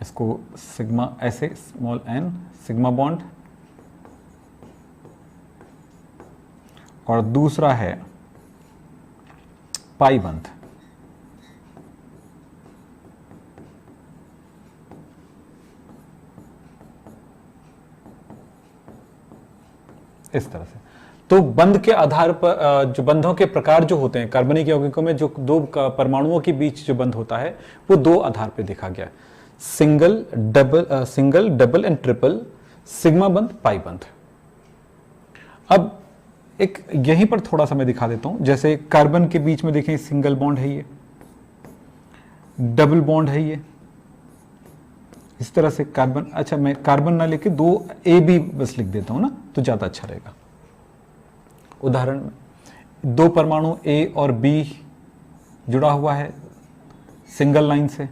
इसको सिग्मा ऐसे स्मॉल n सिग्मा बॉन्ड, और दूसरा है पाई बंध। इस तरह से तो बंध के आधार पर जो बंधों के प्रकार जो होते हैं कार्बनिक यौगिकों में, जो 2 परमाणुओं के बीच जो बंध होता है वो 2 आधार पर देखा गया, single double and triple, sigma बंध, पाई बंध। अब एक यहीं पर थोड़ा सा मैं दिखा देता हूं। जैसे कार्बन के बीच में देखें सिंगल बॉन्ड है, ये डबल बॉन्ड है, ये इस तरह से कार्बन। अच्छा, मैं कार्बन ना लेके 2 ए बी बस लिख देता हूं ना, तो ज्यादा अच्छा रहेगा। उदाहरण में 2 परमाणु ए और बी जुड़ा हुआ है सिंगल लाइन से,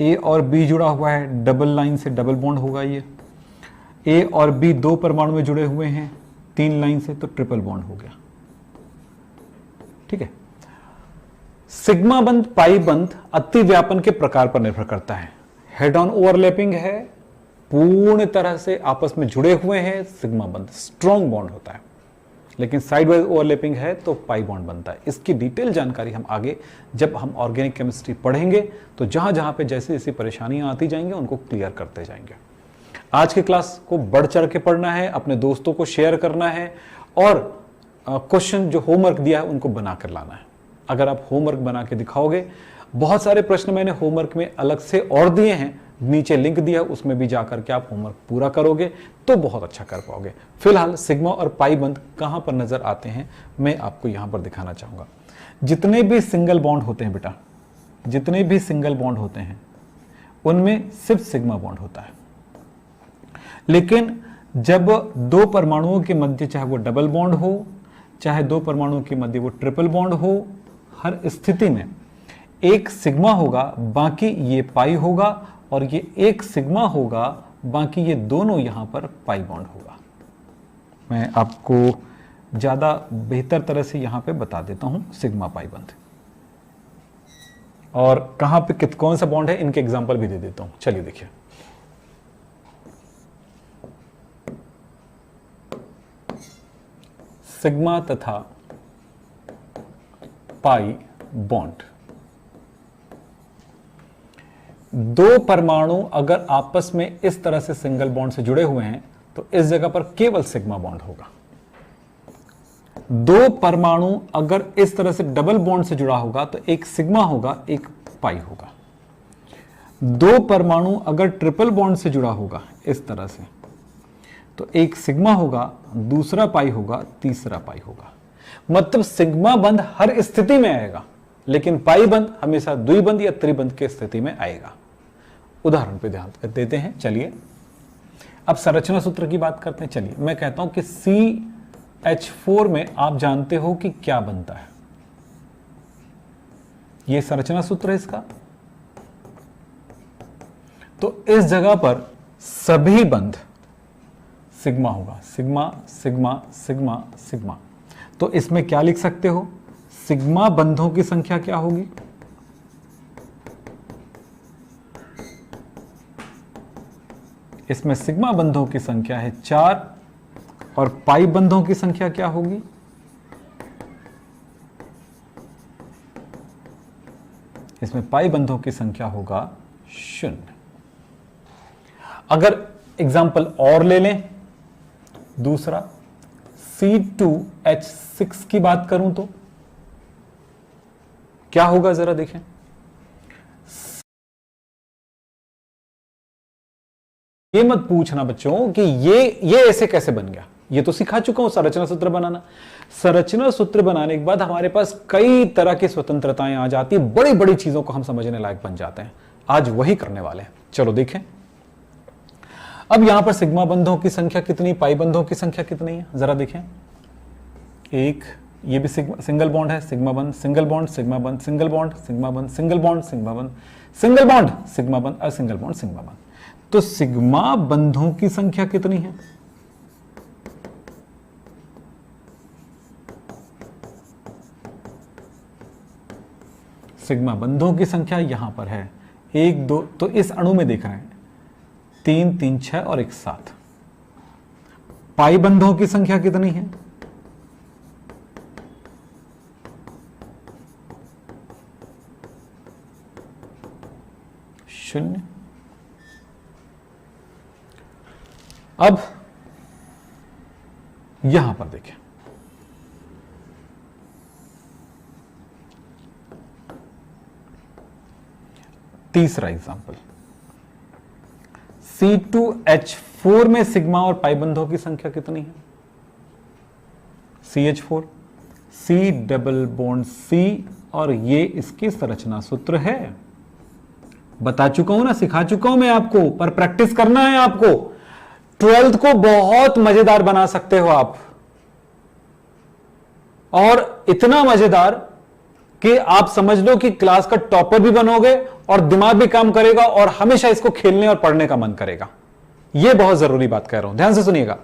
ए और बी जुड़ा हुआ है डबल लाइन से, डबल बॉन्ड होगा ये। ए और बी 2 परमाणु में जुड़े हुए हैं 3 लाइन से, तो ट्रिपल बॉन्ड हो गया। ठीक है। सिग्मा बंध, पाई बंध अति व्यापन के प्रकार पर निर्भर करता है। हेड ऑन ओवरलैपिंग है, पूर्ण तरह से आपस में जुड़े हुए हैं, सिग्मा बंध स्ट्रॉन्ग बॉन्ड होता है। लेकिन साइड वाइज ओवरलैपिंग है तो पाई बॉन्ड बनता है। इसकी डिटेल जानकारी हम आगे जब हम ऑर्गेनिक केमिस्ट्री पढ़ेंगे तो जहां जहां पे जैसी जैसी परेशानियां आती जाएंगी उनको क्लियर करते जाएंगे। आज की क्लास को बढ़ चढ़ के पढ़ना है, अपने दोस्तों को शेयर करना है, और क्वेश्चन जो होमवर्क दिया है उनको बना कर लाना है। अगर आप होमवर्क बना के दिखाओगे, बहुत सारे प्रश्न मैंने होमवर्क में अलग से और दिए हैं, नीचे लिंक दिया, उसमें भी जाकर के आप होमवर्क पूरा करोगे तो बहुत अच्छा कर पाओगे। फिलहाल सिग्मा और पाई बंध कहां पर नजर आते हैं मैं आपको यहां पर दिखाना चाहूंगा। जितने भी सिंगल बॉन्ड होते हैं बेटा, जितने भी सिंगल बॉन्ड होते हैं उनमें सिर्फ सिग्मा बॉन्ड होता है। लेकिन जब 2 परमाणुओं के मध्य, चाहे वो डबल बॉन्ड हो, चाहे 2 परमाणुओं के मध्य वो ट्रिपल बॉन्ड हो, हर स्थिति में एक सिग्मा होगा, बाकी ये पाई होगा, और ये एक सिग्मा होगा, बाकी ये दोनों यहां पर पाई बॉन्ड होगा। मैं आपको ज्यादा बेहतर तरह से यहां पे बता देता हूं सिग्मा पाई बंध, और कहां पे कौन सा बॉन्ड है इनके एग्जांपल भी दे देता हूं। चलिए देखिए, सिग्मा तथा पाई बॉन्ड, 2 परमाणु अगर आपस में इस तरह से सिंगल बॉन्ड से जुड़े हुए हैं तो इस जगह पर केवल सिग्मा बॉन्ड होगा। 2 परमाणु अगर इस तरह से डबल बॉन्ड से जुड़ा होगा तो एक सिग्मा होगा, एक पाई होगा। 2 परमाणु अगर ट्रिपल बॉन्ड से जुड़ा होगा इस तरह से, तो एक सिग्मा होगा, दूसरा पाई होगा, तीसरा पाई होगा। मतलब सिग्मा बंध हर स्थिति में आएगा, लेकिन पाई बंध हमेशा द्विबंध या त्रिबंध की स्थिति में आएगा। उदाहरण पे ध्यान देते हैं। चलिए अब संरचना सूत्र की बात करते हैं। चलिए मैं कहता हूं कि CH4 में आप जानते हो कि क्या बनता है, यह संरचना सूत्र है इसका। तो इस जगह पर सभी बंध सिग्मा होगा, सिग्मा सिग्मा सिग्मा सिग्मा। तो इसमें क्या लिख सकते हो, सिग्मा बंधों की संख्या क्या होगी, इसमें सिग्मा बंधों की संख्या है 4 और पाई बंधों की संख्या क्या होगी? इसमें पाई बंधों की संख्या होगा 0। अगर एग्जाम्पल और ले लें, दूसरा C2H6 की बात करूं तो क्या होगा, जरा देखें। ये मत पूछना बच्चों कि ये ऐसे कैसे बन गया, ये तो सिखा चुका हूं संरचना सूत्र बनाना। संरचना सूत्र बनाने के बाद हमारे पास कई तरह की स्वतंत्रताएं आ जाती है, बड़ी बड़ी चीजों को हम समझने लायक बन जाते हैं। आज वही करने वाले हैं। चलो देखें। अब यहां पर सिग्मा बंधों की संख्या कितनी, पाई बंधों की संख्या कितनी है, जरा देखें। एक, ये भी सिंगल बॉन्ड है, सिग्मा बंध, सिंगल बॉन्ड, सिग्मा बंध, सिंगल बॉन्ड, सिग्मा बंध, सिंगल बॉन्ड, सिग्मा बंध, सिंगल बॉन्ड, सिग्मा बंध और सिंगल बॉन्ड, सिग्मा बंध। तो सिग्मा बंधों की संख्या कितनी है? सिग्मा बंधों की संख्या यहां पर है 1 2, तो इस अणु में देख रहे हैं 3 3 6 और 1 7। पाई बंधों की संख्या कितनी है? शून्य। अब यहां पर देखें, तीसरा एग्जांपल, C2H4 में सिग्मा और पाई बंधों की संख्या कितनी है? CH4, C double bond C, और ये इसकी संरचना सूत्र है। बता चुका हूं ना, सिखा चुका हूं मैं आपको, पर प्रैक्टिस करना है आपको। 12th को बहुत मजेदार बना सकते हो आप, और इतना मजेदार कि आप समझ लो कि क्लास का टॉपर भी बनोगे और दिमाग भी काम करेगा और हमेशा इसको खेलने और पढ़ने का मन करेगा। यह बहुत जरूरी बात कह रहा हूं, ध्यान से सुनिएगा।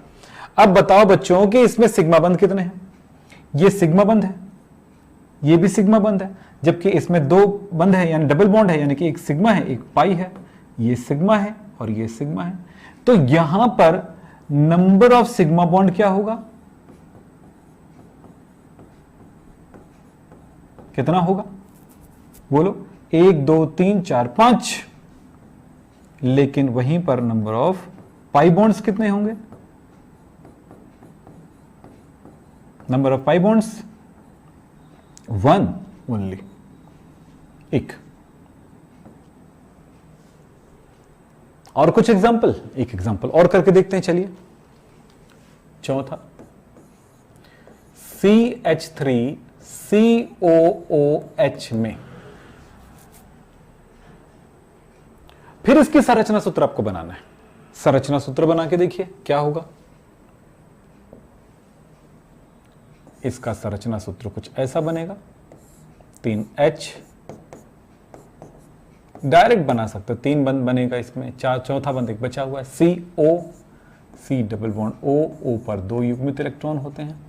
अब बताओ बच्चों कि इसमें सिग्मा बंध कितने हैं? यह सिग्मा बंध है, यह भी सिग्मा बंध है, जबकि इसमें 2 बंध है यानी डबल बॉन्ड है, यानी कि एक सिग्मा है एक पाई है। यह सिग्मा है और यह सिग्मा है। तो यहां पर नंबर ऑफ सिग्मा बॉन्ड क्या होगा? कितना होगा बोलो? 1 2 3 4 5। लेकिन वहीं पर नंबर ऑफ पाई बॉन्ड्स कितने होंगे? Number of pi bonds 1 only, 1। और कुछ एग्जाम्पल, एक एग्जाम्पल और करके देखते हैं, चलिए। चौथा, CH3 COOH में, फिर इसकी संरचना सूत्र आपको बनाना है। संरचना सूत्र बना के देखिए क्या होगा। इसका संरचना सूत्र कुछ ऐसा बनेगा, 3H, डायरेक्ट बना सकते हो, 3 बंद बनेगा इसमें, चौथा बंद एक बचा हुआ है, CO, C double bond O पर 2 युग्मित इलेक्ट्रॉन होते हैं,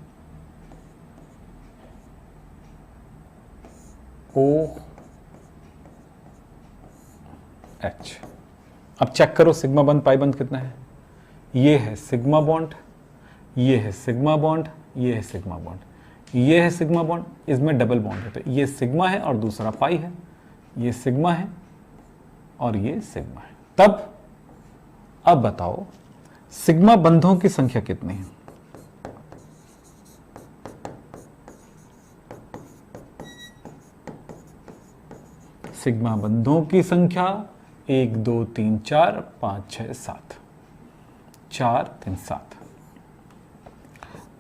OH। अब चेक करो सिग्मा बॉन्ड पाई बॉन्ड कितना है। ये है सिग्मा बॉन्ड, ये है सिग्मा बॉन्ड, ये है सिग्मा बॉन्ड, ये है सिग्मा बॉन्ड, इसमें डबल बॉन्ड है, तो ये सिग्मा है और दूसरा पाई है, ये सिग्मा है और ये सिग्मा है। तब अब बताओ सिग्मा बंधों की संख्या कितनी है? सिग्मा बंधों की संख्या 1 2 3 4 5 6 7, 4 3 7।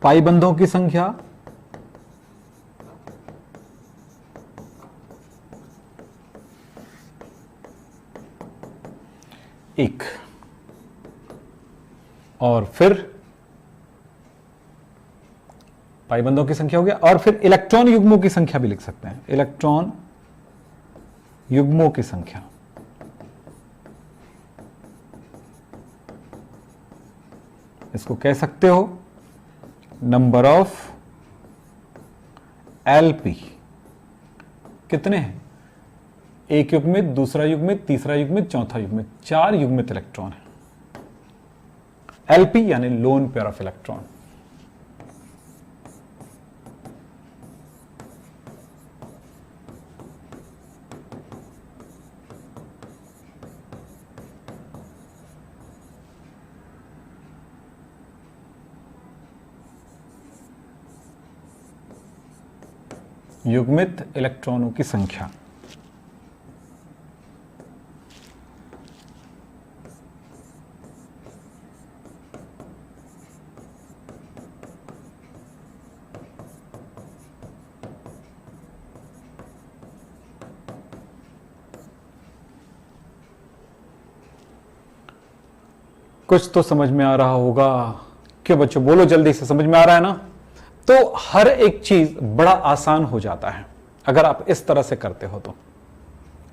पाई बंधों की संख्या 1, और फिर पाई बंधों की संख्या हो गया, और फिर इलेक्ट्रॉन युग्मों की संख्या भी लिख सकते हैं। इलेक्ट्रॉन युग्मों की संख्या, इसको कह सकते हो नंबर ऑफ LP। कितने हैं? एक युग्मित, दूसरा युग्मित, तीसरा युग्मित, चौथा युग्मित, 4 युग्मित इलेक्ट्रॉन है। एलपी यानी लोन पेयर ऑफ इलेक्ट्रॉन। युग्मित इलेक्ट्रॉनों की संख्या। कुछ तो समझ में आ रहा होगा। क्यों बच्चों, बोलो जल्दी से, समझ में आ रहा है ना? तो हर एक चीज बड़ा आसान हो जाता है अगर आप इस तरह से करते हो तो।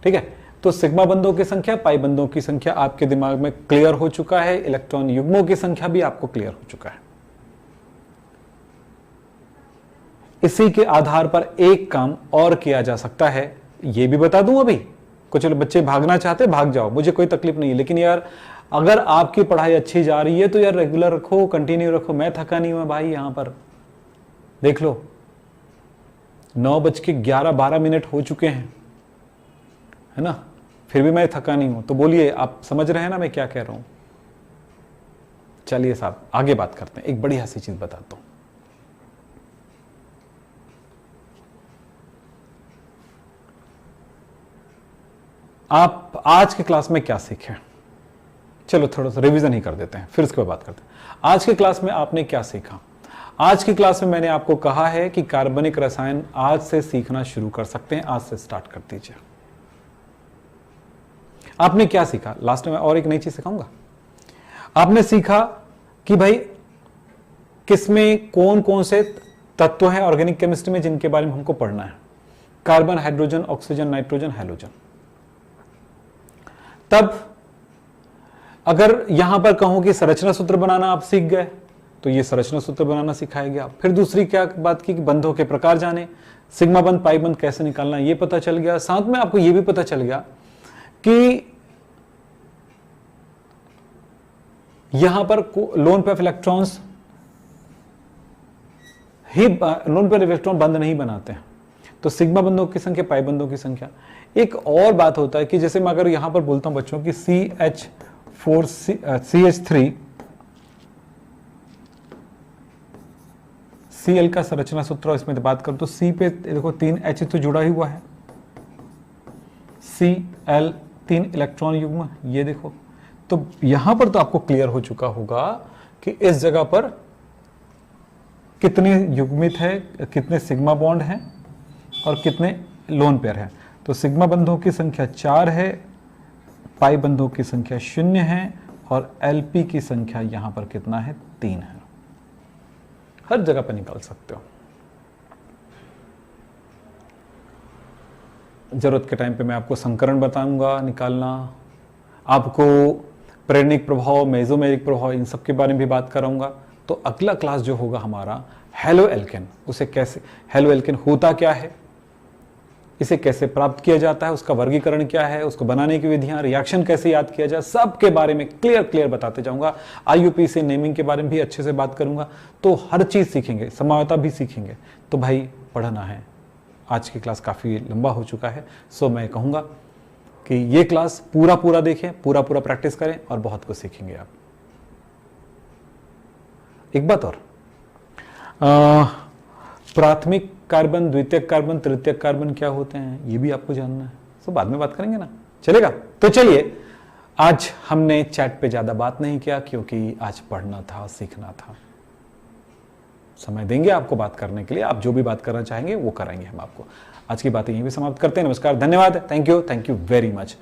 ठीक है, तो सिग्मा बंधों की संख्या, पाई बंधों की संख्या आपके दिमाग में क्लियर हो चुका है। इलेक्ट्रॉन युग्मों की संख्या भी आपको क्लियर हो चुका है। इसी के आधार पर एक काम और किया जा सकता है, यह भी बता दूं। अभी कुछ बच्चे भागना चाहते, भाग जाओ, मुझे कोई तकलीफ नहीं है, लेकिन यार अगर आपकी पढ़ाई अच्छी जा रही है तो यार रेगुलर रखो, कंटिन्यू रखो। मैं थका नहीं हुआ भाई, यहां पर देख लो 9:11 हो चुके हैं, है ना, फिर भी मैं थका नहीं हूं। तो बोलिए, आप समझ रहे हैं ना मैं क्या कह रहा हूं? चलिए साहब आगे बात करते हैं। एक बड़ी हंसी चीज बताता हूं। आप आज की क्लास में क्या सीखे? चलो थोड़ा सा रिवीजन ही कर देते हैं, फिर उसके बाद बात करते हैं। आज की क्लास में आपने क्या सीखा? आज की क्लास में मैंने आपको कहा है कि कार्बनिक रसायन आज से सीखना शुरू कर सकते हैं, आज से स्टार्ट कर दीजिए। आपने क्या सीखा? लास्ट में मैं और एक नई चीज सिखाऊंगा। आपने सीखा कि भाई किसमें कौन कौन से तत्व हैं ऑर्गेनिक केमिस्ट्री में जिनके बारे में हमको पढ़ना है। Carbon, hydrogen, oxygen, nitrogen, halogen. तब अगर यहां पर कहूं कि संरचना सूत्र बनाना आप सीख गए, तो ये संरचना सूत्र बनाना सिखाया गया। फिर दूसरी क्या बात की कि बंधों के प्रकार जाने, सिग्मा बंध, पाई बंध कैसे निकालना, ये पता चल गया। साथ में आपको ये भी पता चल गया कि यहां पर lone pair of electrons he lone pair electron बंध नहीं बनाते हैं। तो सिग्मा बंधों की संख्या, पाई बंधों की संख्या। एक और बात होता है कि जैसे मैं अगर यहां पर बोलता हूं बच्चों की CH3 Cl का संरचना सूत्र इसमें बात करूं तो C पे देखो 3 H तो जुड़ा ही हुआ है, Cl 3 इलेक्ट्रॉन युग्म, ये देखो। तो यहां पर तो आपको क्लियर हो चुका होगा कि इस जगह पर कितने युग्मित है, कितने सिग्मा बॉन्ड हैं और कितने लोन पेयर हैं। तो सिग्मा बंधों की संख्या 4 है, पाई बंधों की संख्या 0 है और एलपी की संख्या यहां पर कितना है? 3 है। हर जगह पर निकाल सकते हो। जरूरत के टाइम पे मैं आपको संकरण बताऊंगा निकालना, आपको प्रेरणिक प्रभाव, मेसोमेरिक प्रभाव, इन सब के बारे में भी बात कराऊंगा। तो अगला क्लास जो होगा हमारा हेलो एल्केन, उसे कैसे, हेलो एल्केन होता क्या है, इसे कैसे प्राप्त किया जाता है, उसका वर्गीकरण क्या है, उसको बनाने की विधियां, रिएक्शन कैसे याद किया जाए, सब के बारे में क्लियर बताते जाऊंगा। आईयूपी से नेमिंग के बारे में भी अच्छे से बात करूंगा। तो हर चीज सीखेंगे, समावता भी सीखेंगे। तो भाई पढ़ना है। आज की क्लास काफी लंबा हो चुका है, सो मैं कहूंगा कि ये क्लास पूरा देखें, पूरा प्रैक्टिस करें और बहुत कुछ सीखेंगे आप। एक बात और, प्राथमिक कार्बन, द्वितीयक कार्बन, तृतीयक कार्बन क्या होते हैं, ये भी आपको जानना है। तो बाद में बात करेंगे ना, चलेगा? तो चलिए, आज हमने चैट पे ज्यादा बात नहीं किया क्योंकि आज पढ़ना था, सीखना था। समय देंगे आपको बात करने के लिए, आप जो भी बात करना चाहेंगे वो कराएंगे हम आपको। आज की बातें यहीं पे समाप्त करते हैं। नमस्कार, धन्यवाद, थैंक यू वेरी मच।